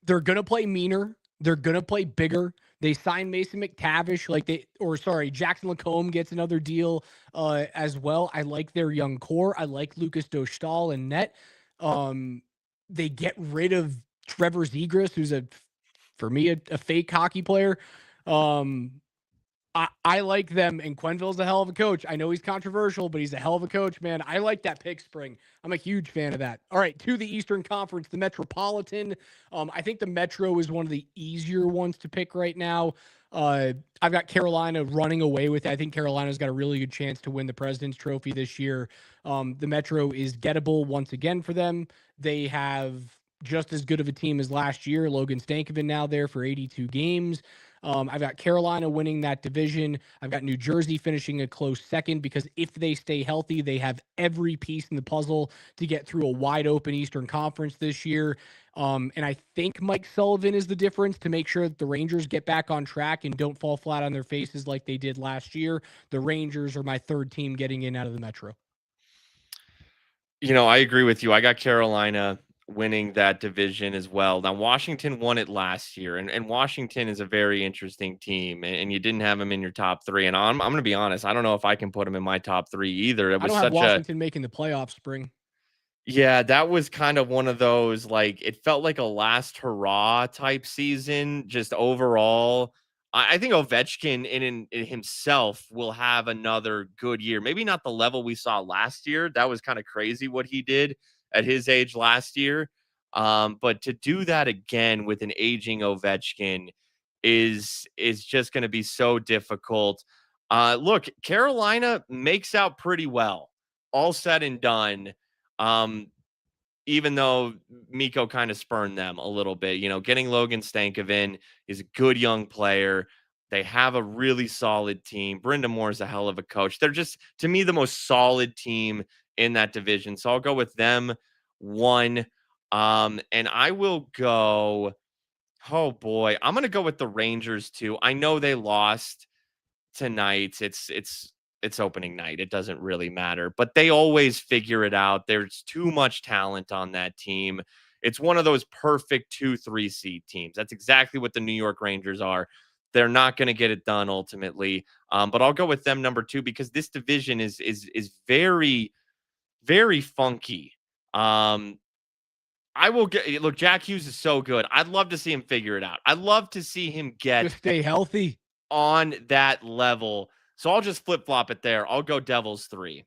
going to play meaner. They're going to play bigger. They signed Mason McTavish, Jackson Lacombe gets another deal as well. I like their young core. I like Lucas Dostal and net. They get rid of Trevor Zegras, who's for me, a fake hockey player. I like them, and Quenneville's a hell of a coach. I know he's controversial, but he's a hell of a coach, man. I like that pick, Spring. I'm a huge fan of that. All right, to the Eastern Conference, the Metropolitan. I think the Metro is one of the easier ones to pick right now. I've got Carolina running away with it. I think Carolina's got a really good chance to win the President's Trophy this year. The Metro is gettable once again for them. They have just as good of a team as last year. Logan Stankoven now there for 82 games. I've got Carolina winning that division. I've got New Jersey finishing a close second because if they stay healthy, they have every piece in the puzzle to get through a wide open Eastern Conference this year. And I think Mike Sullivan is the difference to make sure that the Rangers get back on track and don't fall flat on their faces like they did last year. The Rangers are my third team getting in out of the Metro. I agree with you. I got Carolina winning that division as well. Now, Washington won it last year, and Washington is a very interesting team, and you didn't have them in your top 3. And I'm going to be honest, I don't know if I can put them in my top 3 either. I don't have Washington making the playoffs, Spring. Yeah, that was kind of one of those, it felt like a last hurrah type season, just overall. I think Ovechkin in himself will have another good year. Maybe not the level we saw last year. That was kind of crazy what he did at his age last year. But to do that again with an aging Ovechkin is just going to be so difficult. Look, Carolina makes out pretty well, all said and done. Even though Mikko kind of spurned them a little bit, getting Logan Stankoven is a good young player. They have a really solid team. Brenda Moore is a hell of a coach. They're just, to me, the most solid team in that division. So I'll go with them 1. And I will go, oh boy, I'm going to go with the Rangers 2. I know they lost tonight. It's opening night. It doesn't really matter, but they always figure it out. There's too much talent on that team. It's one of those perfect 2-3 seed teams. That's exactly what the New York Rangers are. They're not going to get it done ultimately. But I'll go with them number 2 because this division is very, very funky. I will look, Jack Hughes is so good. I'd love to see him figure it out. I'd love to see him just stay healthy on that level. So I'll just flip-flop it there. I'll go Devils 3.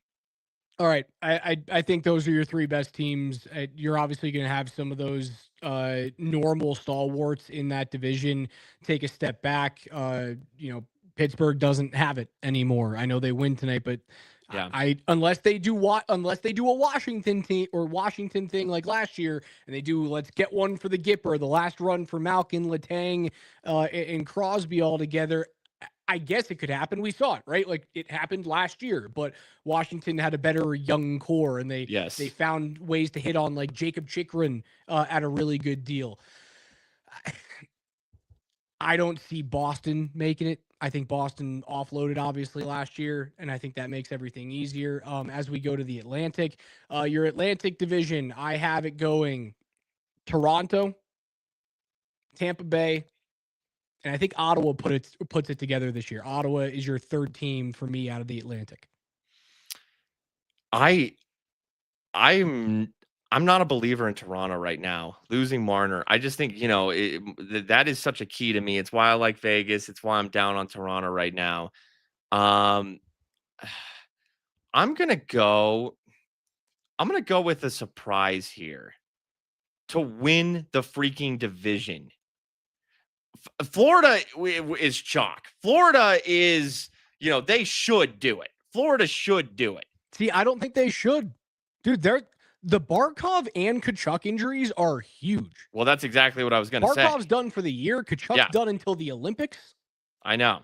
All right. I think those are your 3 best teams. You're obviously going to have some of those normal stalwarts in that division take a step back. Pittsburgh doesn't have it anymore. I know they win tonight, but yeah. Unless they do a Washington team or Washington thing like last year, and they do let's get one for the Gipper, the last run for Malkin, Letang, and Crosby all together. I guess it could happen. We saw it, right? Like it happened last year, but Washington had a better young core, and they found ways to hit on like Jacob Chikrin at a really good deal. I don't see Boston making it. I think Boston offloaded obviously last year, and I think that makes everything easier. As we go to the Atlantic, your Atlantic division, I have it going Toronto, Tampa Bay, and I think Ottawa puts it together this year. Ottawa is your third team for me out of the Atlantic. I I'm I'm not a believer in Toronto right now. Losing Marner, I just think that is such a key to me. It's why I like Vegas. It's why I'm down on Toronto right now. Um, I'm gonna go. I'm gonna go with a surprise here to win the freaking division. Florida is chalk. Florida is, they should do it. Florida should do it. See, I don't think they should. Dude, the Barkov and Kachuk injuries are huge. Well, that's exactly what I was going to say. Barkov's done for the year. Kachuk's done until the Olympics. I know.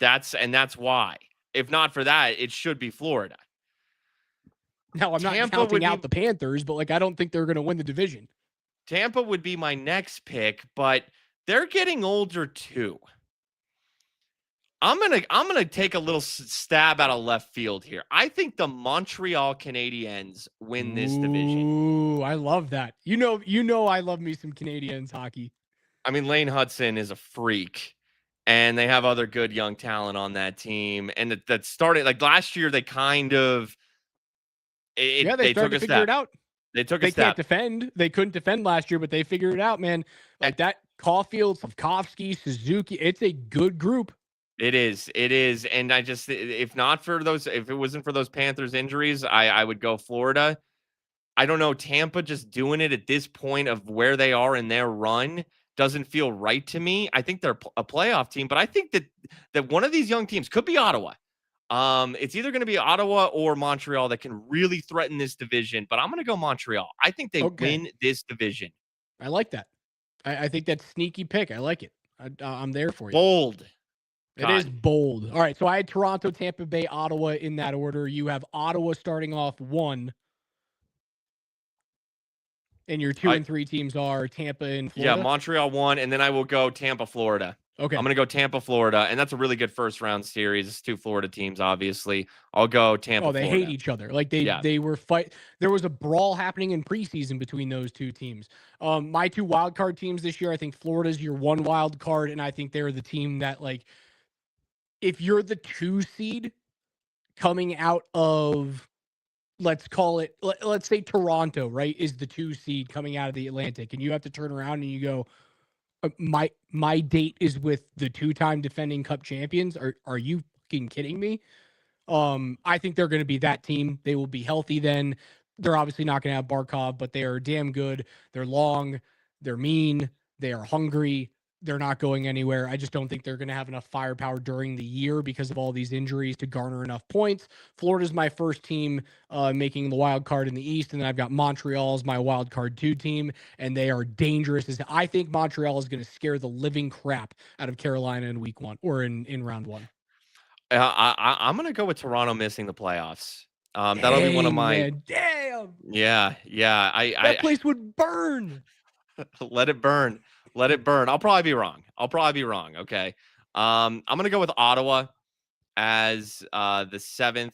That's why. If not for that, it should be Florida. Now, I'm not counting out the Panthers, but I don't think they're going to win the division. Tampa would be my next pick, but they're getting older too. I'm gonna take a little stab out of left field here. I think the Montreal Canadiens win this division. Ooh, I love that. You know, I love me some Canadiens hockey. I mean, Lane Hudson is a freak, and they have other good young talent on that team. And that started last year. They kind of they started to figure it out. They took a step. Can't defend. They couldn't defend last year, but they figured it out, man. That Caulfield, Slavkovsky, Suzuki. It's a good group. It is. And I just, if it wasn't for those Panthers injuries, I would go Florida. I don't know. Tampa just doing it at this point of where they are in their run doesn't feel right to me. I think they're a playoff team, but I think that one of these young teams could be Ottawa. It's either going to be Ottawa or Montreal that can really threaten this division, but I'm going to go Montreal. I think they win this division. I like that. I think that's sneaky pick. I like it. I'm there for you. Bold. It is bold. All right, so I had Toronto, Tampa Bay, Ottawa in that order. You have Ottawa starting off 1. And your 2 and 3 teams are Tampa and Florida? Yeah, Montreal 1, and then I will go Tampa, Florida. Okay. I'm going to go Tampa, Florida, and that's a really good first-round series. It's 2 Florida teams, obviously. I'll go Tampa, Oh, they Florida. hate each other. They were fight. There was a brawl happening in preseason between those two teams. My 2 wild card teams this year, I think Florida's your 1 wild card, and I think they're the team that, if you're the 2 seed coming out of, let's say Toronto, right, is the 2 seed coming out of the Atlantic, and you have to turn around and you go, my date is with the 2-time defending Cup champions. Are you fucking kidding me? I think they're going to be that team. They will be healthy then. They're obviously not going to have Barkov, but they are damn good. They're long. They're mean. They are hungry. They're not going anywhere. I just don't think they're going to have enough firepower during the year because of all these injuries to garner enough points. Florida's my first team making the wild card in the East, and then I've got Montreal as my wild card 2 team, and they are dangerous. I think Montreal is going to scare the living crap out of Carolina in week 1 or in round 1. I'm going to go with Toronto missing the playoffs. That'll be one of my. Man, damn. Yeah. That place would burn. Let it burn. I'll probably be wrong. Okay. I'm going to go with Ottawa as the 7th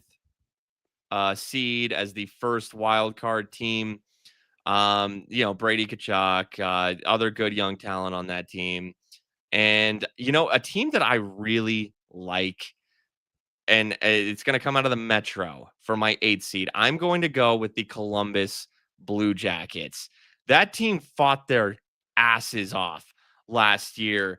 seed, as the first wild card team. Brady Tkachuk, other good young talent on that team. And, a team that I really like, and it's going to come out of the Metro for my 8th seed. I'm going to go with the Columbus Blue Jackets. That team fought their asses off last year.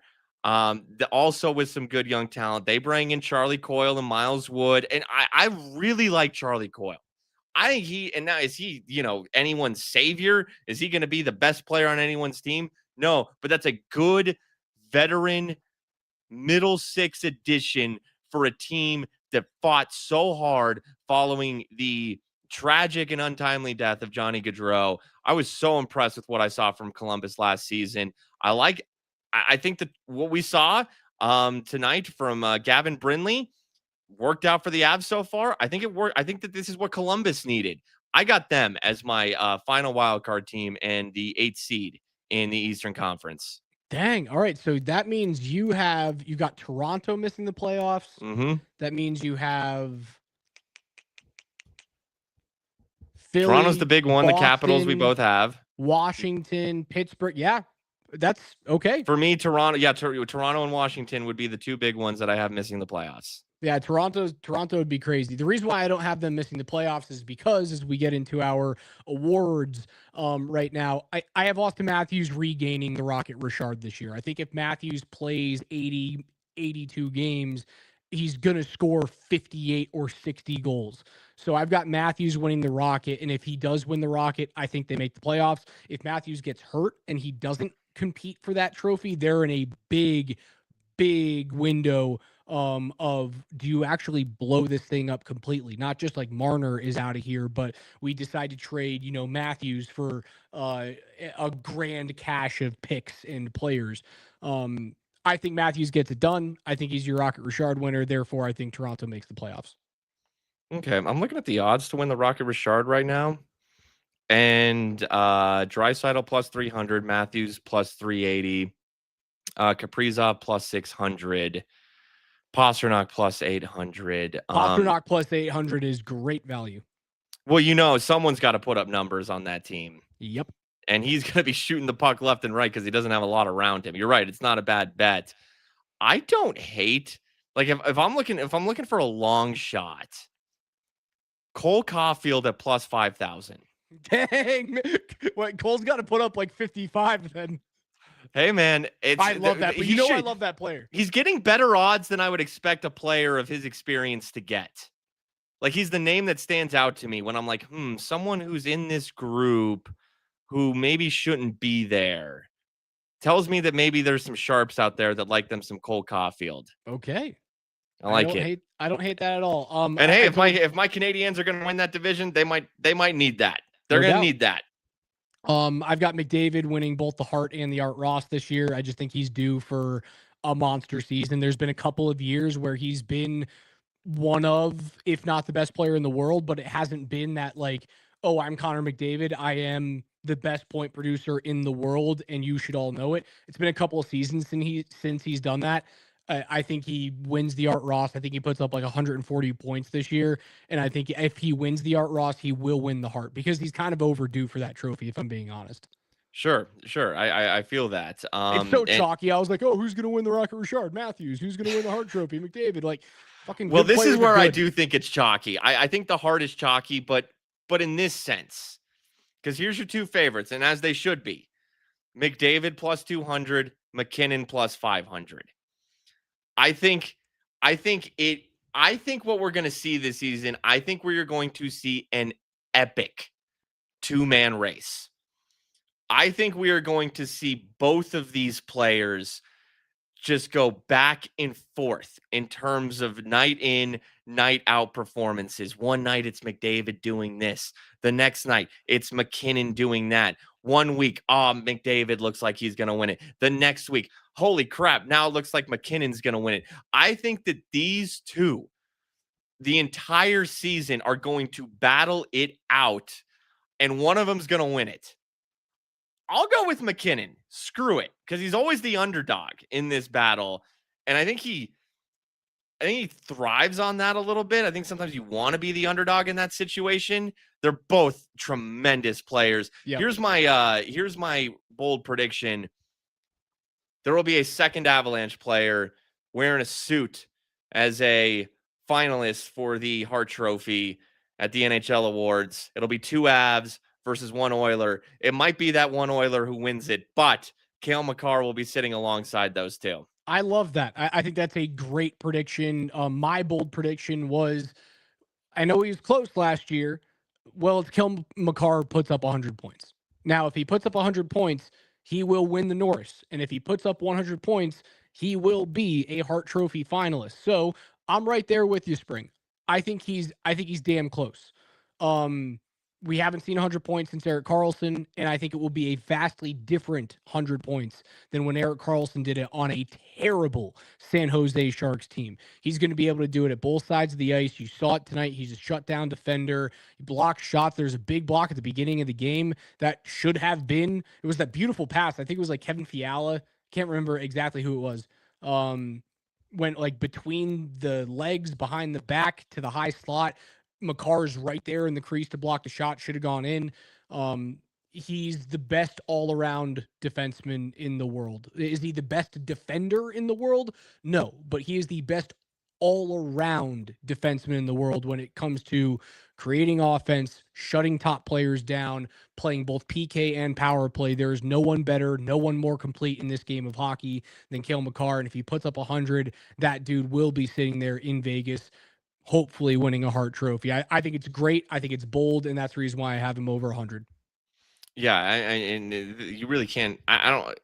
Also with some good young talent. They bring in Charlie Coyle and Miles Wood, and I really like Charlie Coyle. I think is he anyone's savior? Is he going to be the best player on anyone's team? No, but that's a good veteran middle 6 addition for a team that fought so hard following the tragic and untimely death of Johnny Gaudreau. I was so impressed with what I saw from Columbus last season. I think that what we saw tonight from Gavin Brindley worked out for the Avs so far. I think it worked. I think that this is what Columbus needed. I got them as my final wild card team and the 8th seed in the Eastern Conference. Dang. All right. So that means you got Toronto missing the playoffs. Mm-hmm. That means you have Philly, Toronto's the big one. Boston, The Capitals we both have. Washington, Pittsburgh. Yeah, that's okay. For me, Toronto, yeah, Toronto and Washington would be the two big ones that I have missing the playoffs. Yeah, Toronto would be crazy. The reason why I don't have them missing the playoffs is because as we get into our awards right now, I have Austin Matthews regaining the Rocket Richard this year. I think if Matthews plays 80, 82 games, he's going to score 58 or 60 goals. So I've got Matthews winning the Rocket, and if he does win the Rocket, I think they make the playoffs. If Matthews gets hurt and he doesn't compete for that trophy, they're in a big window of do you actually blow this thing up completely? Not just like Marner is out of here, but we decide to trade, Matthews for a grand cache of picks and players. I think Matthews gets it done. I think he's your Rocket Richard winner. Therefore, I think Toronto makes the playoffs. Okay, I'm looking at the odds to win the Rocket Richard right now. And Draisaitl plus 300, Matthews plus 380, Kaprizov plus 600, Pastrnak plus 800. Pastrnak plus 800 is great value. Well, someone's got to put up numbers on that team. Yep. And he's going to be shooting the puck left and right because he doesn't have a lot around him. You're right. It's not a bad bet. I don't hate, like, if I'm looking for a long shot, Cole Caulfield at plus 5,000. Dang. What, Cole's got to put up like 55 then. Hey, man. I love that. I love that player. He's getting better odds than I would expect a player of his experience to get. Like, he's the name that stands out to me when I'm like, someone who's in this group who maybe shouldn't be there. Tells me that maybe there's some sharps out there that like them some Cole Caulfield. Okay. I like it. I don't hate that at all. And hey, if my Canadians are going to win that division, they might need that. They're going to need that. I've got McDavid winning both the Hart and the Art Ross this year. I just think he's due for a monster season. There's been a couple of years where he's been one of, if not the best player in the world, but it hasn't been that like, oh, I'm Connor McDavid. I am the best point producer in the world, and you should all know it. It's been a couple of seasons since he's done that. I think he wins the Art Ross. I think he puts up like 140 points this year. And I think if he wins the Art Ross, he will win the Hart because he's kind of overdue for that trophy, if I'm being honest. Sure. I feel that. It's so chalky. I was like, oh, who's going to win the Rocket Richard? Matthews. Who's going to win the Hart trophy? McDavid. Like, fucking. Well, this is where I do think it's chalky. I think the Hart is chalky, but in this sense, because here's your two favorites, and as they should be, McDavid plus 200, McKinnon plus 500. I think what we're going to see this season, I think we're going to see an epic two-man race. I think we are going to see both of these players just go back and forth in terms of night in, night out performances. One night it's McDavid doing this. The next night it's McKinnon doing that. 1 week, McDavid looks like he's going to win it. The next week, holy crap, now it looks like McKinnon's going to win it. I think that these two, the entire season, are going to battle it out, and one of them's going to win it. I'll go with McKinnon. Screw it, because he's always the underdog in this battle, and I think he thrives on that a little bit. I think sometimes you want to be the underdog in that situation. They're both tremendous players. Yep. Here's my bold prediction. There will be a second Avalanche player wearing a suit as a finalist for the Hart Trophy at the NHL Awards. It'll be two Avs versus one Oiler. It might be that one Oiler who wins it, but Cale Makar will be sitting alongside those two. I love that. I think that's a great prediction. My bold prediction was, I know he was close last year. Well, if Cale Makar puts up 100 points. Now, if he puts up 100 points, he will win the Norris. And if he puts up 100 points, he will be a Hart Trophy finalist. So I'm right there with you, Spring. I think he's damn close. We haven't seen 100 points since Erik Karlsson, and I think it will be a vastly different 100 points than when Erik Karlsson did it on a terrible San Jose Sharks team. He's going to be able to do it at both sides of the ice. You saw it tonight. He's a shutdown defender. He blocks shots. There's a big block at the beginning of the game that should have been. It was that beautiful pass. I think it was like Kevin Fiala. Can't remember exactly who it was. Went like between the legs, behind the back to the high slot. Makar's right there in the crease to block the shot. Should have gone in. He's the best all-around defenseman in the world. Is he the best defender in the world? No, but he is the best all-around defenseman in the world when it comes to creating offense, shutting top players down, playing both PK and power play. There is no one better, no one more complete in this game of hockey than Cale Makar. And if he puts up 100, that dude will be sitting there in Vegas, hopefully winning a Hart Trophy. I think it's great. I think it's bold, and that's the reason why I have him over 100. Yeah, and you really can't. I don't.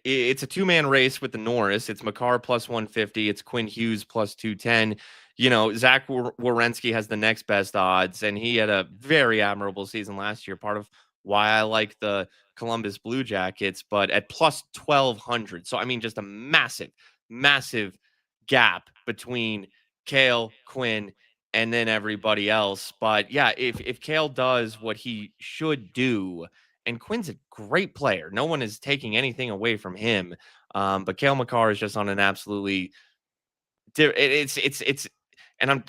It's a two-man race with the Norris. It's Makar plus 150. It's Quinn Hughes plus 210. You know, Zach Werenski has the next best odds, and he had a very admirable season last year. Part of why I like the Columbus Blue Jackets, but at plus 1200. So I mean, just a massive, massive gap between Cale, Quinn, and then everybody else. But yeah, if Cale does what he should do, and Quinn's a great player, no one is taking anything away from him. But Cale Makar is just on an absolutely it's and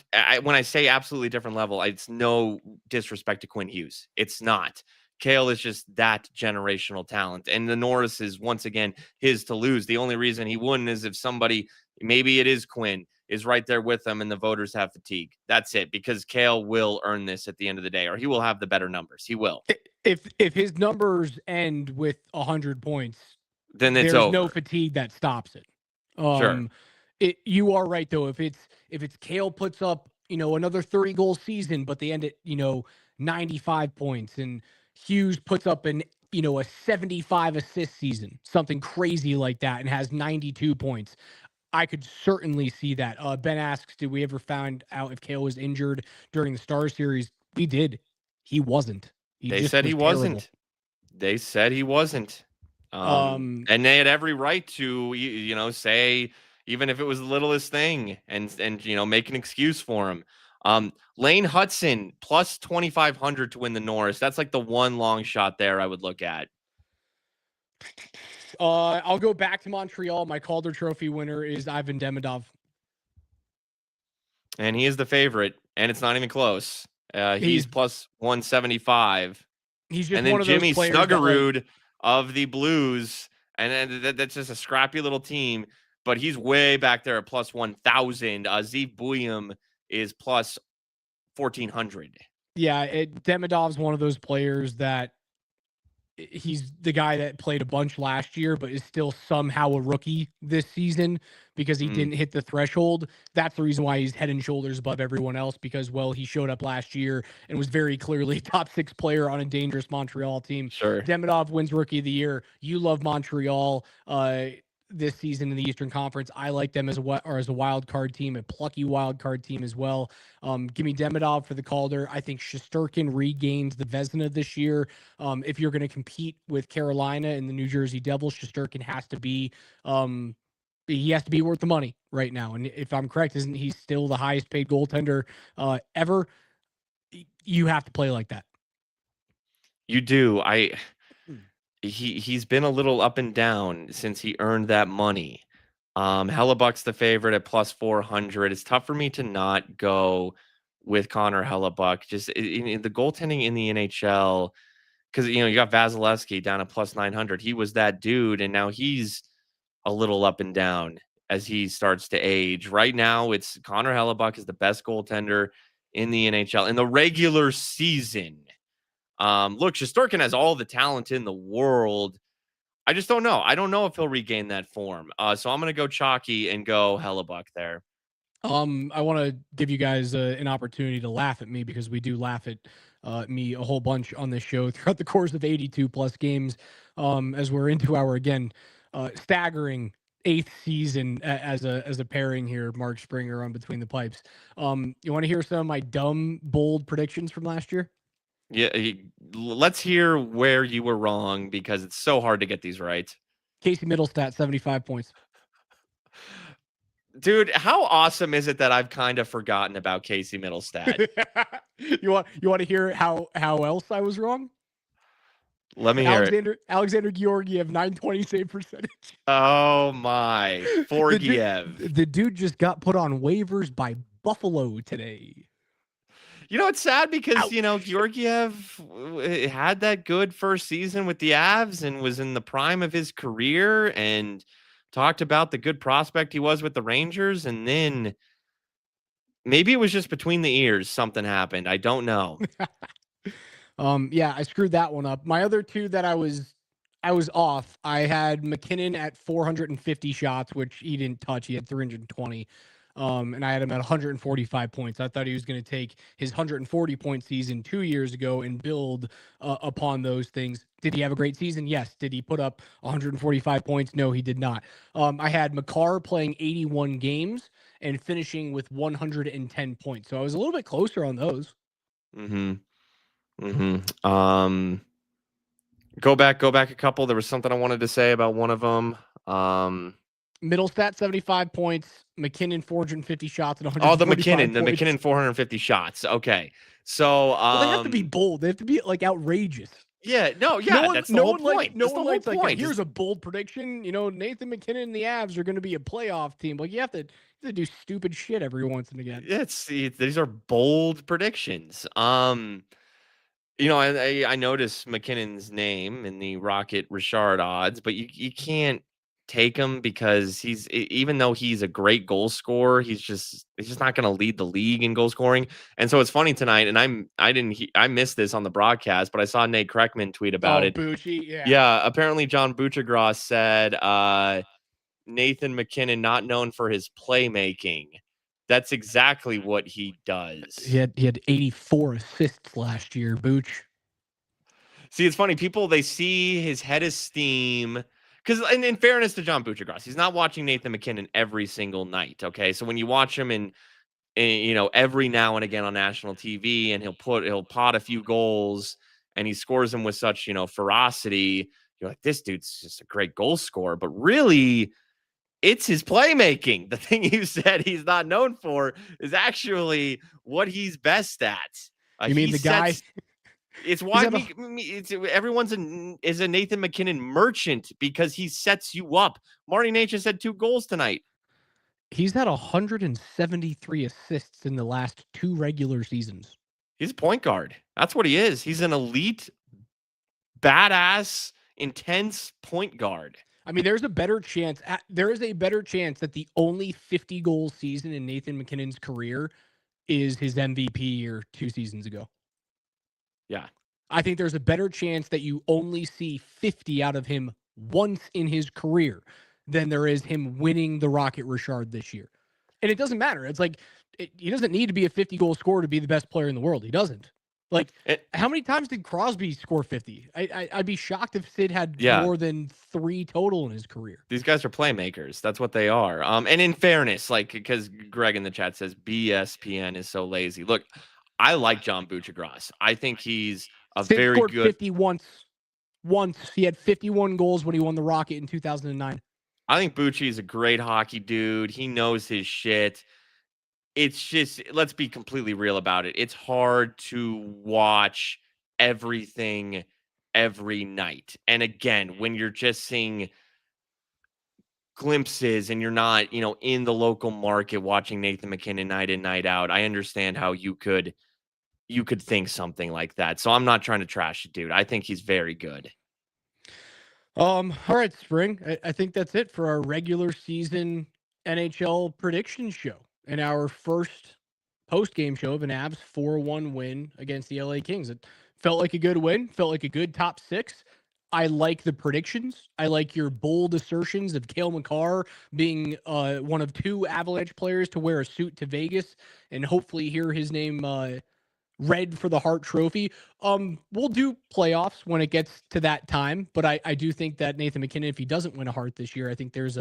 when I say absolutely different level, it's no disrespect to Quinn Hughes. It's not. Cale is just that generational talent. And the Norris is once again his to lose. The only reason he wouldn't is if somebody, maybe it is Quinn, is right there with them and the voters have fatigue. That's it, because Cale will earn this at the end of the day, or he will have the better numbers. He will. If his numbers end with 100 points, Then it's there's over. no fatigue that stops it. Sure. You are right though. If it's Cale puts up, another 30 goal season, but they end at, 95 points, and Hughes puts up a 75 assist season, something crazy like that, and has 92 points. I could certainly see that. Ben asks, did we ever find out if Cale was injured during the Star Series? We did. He wasn't. They said he wasn't. They said he wasn't. And they had every right to, say, even if it was the littlest thing, and make an excuse for him. Lane Hudson plus 2,500 to win the Norris. That's like the one long shot there I would look at. I'll go back to Montreal. My Calder Trophy winner is Ivan Demidov. And he is the favorite, and it's not even close. He's plus 175. He's just and then one of Jimmy those players Snuggerud of the Blues, and that's just a scrappy little team, but he's way back there at plus 1,000. Zeev Buyum is plus 1,400. Yeah, Demidov's one of those players that he's the guy that played a bunch last year, but is still somehow a rookie this season because he didn't hit the threshold. That's the reason why he's head and shoulders above everyone else, because, well, he showed up last year and was very clearly a top 6 player on a dangerous Montreal team. Sure. Demidov wins Rookie of the Year. You love Montreal this season in the Eastern Conference. I like them as a wild card team, a plucky wild card team as well. Give me Demidov for the Calder. I think Shesterkin regains the Vezina this year. If you're going to compete with Carolina and the New Jersey Devils, Shesterkin has to be worth the money right now. And if I'm correct, isn't he still the highest paid goaltender ever? You have to play like that. You do. He's been a little up and down since he earned that money. Hellebuck's the favorite at plus 400. It's tough for me to not go with Connor Hellebuck. Just in the goaltending in the NHL, because you got Vasilevsky down at plus 900. He was that dude, and now he's a little up and down as he starts to age. Right now, it's Connor Hellebuck is the best goaltender in the NHL in the regular season. Look, Shesterkin has all the talent in the world. I just don't know. I don't know if he'll regain that form. So I'm going to go chalky and go Hellebuck there. I want to give you guys an opportunity to laugh at me, because we do laugh at me a whole bunch on this show throughout the course of 82 plus games. As we're into our, again, staggering 8th season as a pairing here, Mark Springer on Between the Pipes. You want to hear some of my dumb, bold predictions from last year? Yeah, let's hear where you were wrong because it's so hard to get these right. Casey Middlestat, 75 points. Dude, how awesome is it that I've kind of forgotten about Casey Middlestat? you want to hear how else I was wrong? Let me hear it. Alexander Georgiev, 920 save percentage. Oh my, Forgiev. The dude just got put on waivers by Buffalo today. You know, it's sad because, Ouch. you know, Georgiev had that good first season with the Avs and was in the prime of his career and talked about the good prospect he was with the Rangers. And then maybe it was just between the ears. Something happened. I don't know. Yeah, I screwed that one up. My other two that I was off. I had McKinnon at 450 shots, which he didn't touch. He had 320. And I had him at 145 points. I thought he was going to take his 140 point season 2 years ago and build upon those things. Did he have a great season? Yes. Did he put up 145 points? No, he did not. I had McCarr playing 81 games and finishing with 110 points. So I was a little bit closer on those. Go back a couple. There was something I wanted to say about one of them. Middlestat 75 points, McKinnon 450 shots and 145 the McKinnon 450 shots. Okay. So well, they have to be bold. They have to be like outrageous. Yeah, that's the whole point. No one likes like, here's a bold prediction. You know, Nathan McKinnon and the Avs are going to be a playoff team. Like you have to do stupid shit every once and again. These are bold predictions. You know, I noticed McKinnon's name in the Rocket Richard odds, but you can't take him because even though he's a great goal scorer, he's just not going to lead the league in goal scoring. And so it's funny tonight, and I missed this on the broadcast, but I saw Nate Kreckman tweet about it. Bucci, yeah. Yeah, apparently John Buchagras said Nathan McKinnon not known for his playmaking. That's exactly what he does. He had 84 assists last year, Booch. See, it's funny. People, they see his head of steam. Because in fairness to John Buchagras, he's not watching Nathan McKinnon every single night, okay? So when you watch him in you know, every now and again on national TV and he'll pot a few goals and he scores them with such, you know, ferocity, you're like, this dude's just a great goal scorer. But really, it's his playmaking. The thing you said he's not known for is actually what he's best at. You mean the guy? It's why everyone's is a Nathan McKinnon merchant because he sets you up. Marty Necas had 2 goals tonight. He's had 173 assists in the last 2 regular seasons. He's a point guard. That's what he is. He's an elite, badass, intense point guard. I mean, there is a better chance that the only 50 goal season in Nathan McKinnon's career is his MVP year 2 seasons ago. Yeah. I think there's a better chance that you only see 50 out of him once in his career than there is him winning the Rocket Richard this year. And it doesn't matter. It's like, he doesn't need to be a 50 goal scorer to be the best player in the world. He doesn't. Like, how many times did Crosby score 50? I'd be shocked if Sid had more than 3 total in his career. These guys are playmakers. That's what they are. And in fairness, like, because Greg in the chat says BSPN is so lazy. Look, I like John Buchagras. I think he's Sid very scored good. 50 once. He had 51 goals when he won the Rocket in 2009. I think Bucci is a great hockey dude. He knows his shit. It's just, let's be completely real about it. It's hard to watch everything every night. And again, when you're just seeing glimpses and you're not, you know, in the local market watching Nathan McKinnon night in, night out, I understand how you could think something like that. So I'm not trying to trash it, dude. I think he's very good. All right, Spring. I think that's it for our regular season NHL prediction show and our first post-game show of an Avs 4-1 win against the LA Kings. It felt like a good win, felt like a good top 6. I like the predictions. I like your bold assertions of Cale Makar being one of 2 Avalanche players to wear a suit to Vegas and hopefully hear his name Red for the Hart Trophy. We'll do playoffs when it gets to that time, but I do think that Nathan McKinnon, if he doesn't win a Hart this year, I think there's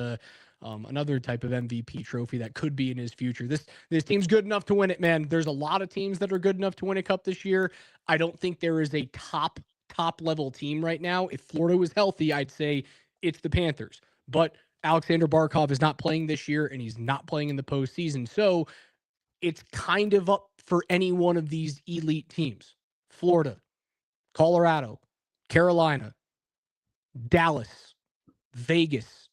another type of MVP trophy that could be in his future. This team's good enough to win it, man. There's a lot of teams that are good enough to win a cup this year. I don't think there is a top level team right now. If Florida was healthy, I'd say it's the Panthers. But Alexander Barkov is not playing this year, and he's not playing in the postseason. So it's kind of up for any one of these elite teams. Florida, Colorado, Carolina, Dallas, Vegas,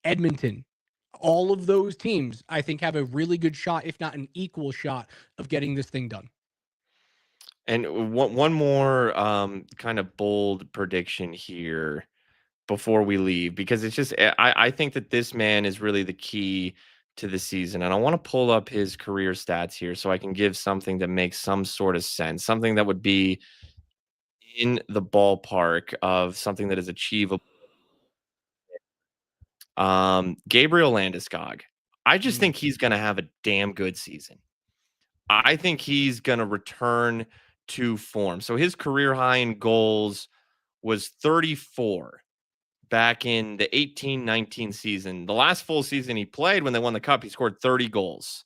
Edmonton. All of those teams, I think, have a really good shot, if not an equal shot, of getting this thing done. And one more kind of bold prediction here before we leave, because it's just I think that this man is really the key to the season. And I want to pull up his career stats here so I can give something that makes some sort of sense, something that would be in the ballpark of something that is achievable. Gabriel Landeskog. I just think he's going to have a damn good season. I think he's going to return to form. So his career high in goals was 34 back in the 18-19 season. The last full season he played when they won the cup, he scored 30 goals.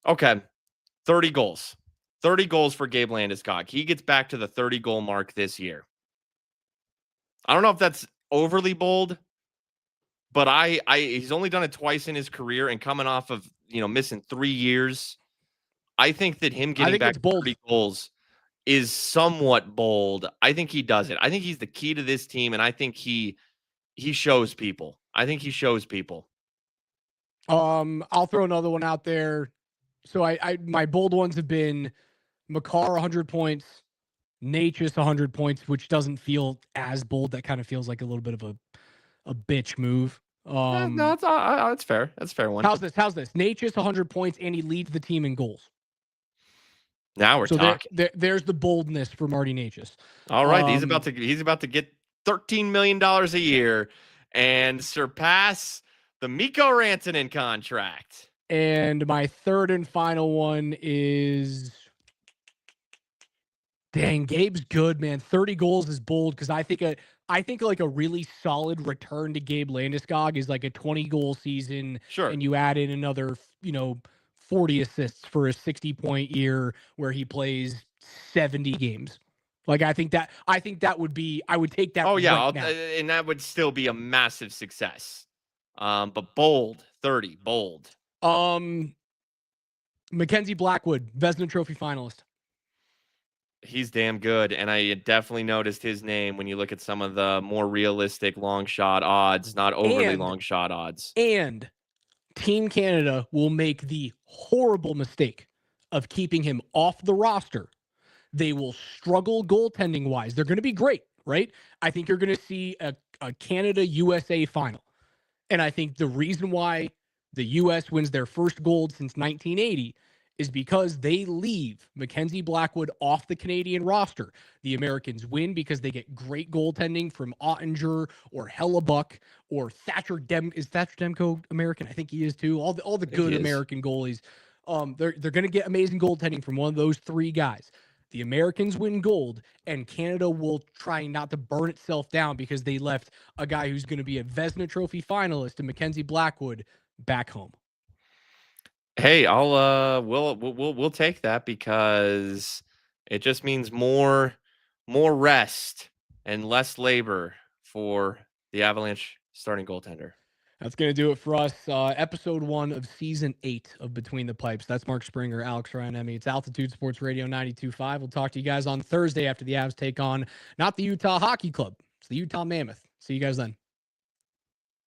Okay, 30 goals. 30 goals for Gabe Landeskog. He gets back to the 30-goal mark this year. I don't know if that's overly bold, but he's only done it twice in his career, and coming off of, missing 3 years, I think that him getting back to 30 goals is somewhat bold. I think he does it. I think he's the key to this team, and I think he shows people. I think he shows people. I'll throw another one out there. So my bold ones have been Makar 100 points, Necas 100 points, which doesn't feel as bold. That kind of feels like a little bit of a bitch move. No, it's fair. That's a fair one. How's this? Necas 100 points, and he leads the team in goals. Now we're talking. There's the boldness for Marty Necas. All right, he's about to get $13 million a year and surpass the Mikko Rantanen contract. And my third and final one is, dang, Gabe's good, man. 30 goals is bold, because I think like a really solid return to Gabe Landeskog is like a 20-goal season. Sure. And you add in another, 40 assists for a 60-point year where he plays 70 games. Like, I think that would be, I would take that. Oh yeah. And that would still be a massive success. But bold, 30, bold. Mackenzie Blackwood, Vezina Trophy finalist. He's damn good. And I definitely noticed his name when you look at some of the more realistic long shot odds, not overly long shot odds. And Team Canada will make the horrible mistake of keeping him off the roster. They will struggle goaltending wise. They're going to be great, right? I think you're going to see a Canada-USA final. And I think the reason why the U.S. wins their first gold since 1980 is because they leave Mackenzie Blackwood off the Canadian roster. The Americans win because they get great goaltending from Ottinger or Hellebuck or Thatcher Is Thatcher Demko American? I think he is too. All the good American goalies. They're going to get amazing goaltending from one of those three guys. The Americans win gold, and Canada will try not to burn itself down because they left a guy who's going to be a Vezina Trophy finalist and Mackenzie Blackwood back home. Hey, we'll take that, because it just means more rest and less labor for the Avalanche starting goaltender. That's going to do it for us. Episode 1 of Season 8 of Between the Pipes. That's Mark Springer, Alex Ryan-Emmy. It's Altitude Sports Radio 92.5. We'll talk to you guys on Thursday after the Avs take on not the Utah Hockey Club. It's the Utah Mammoth. See you guys then.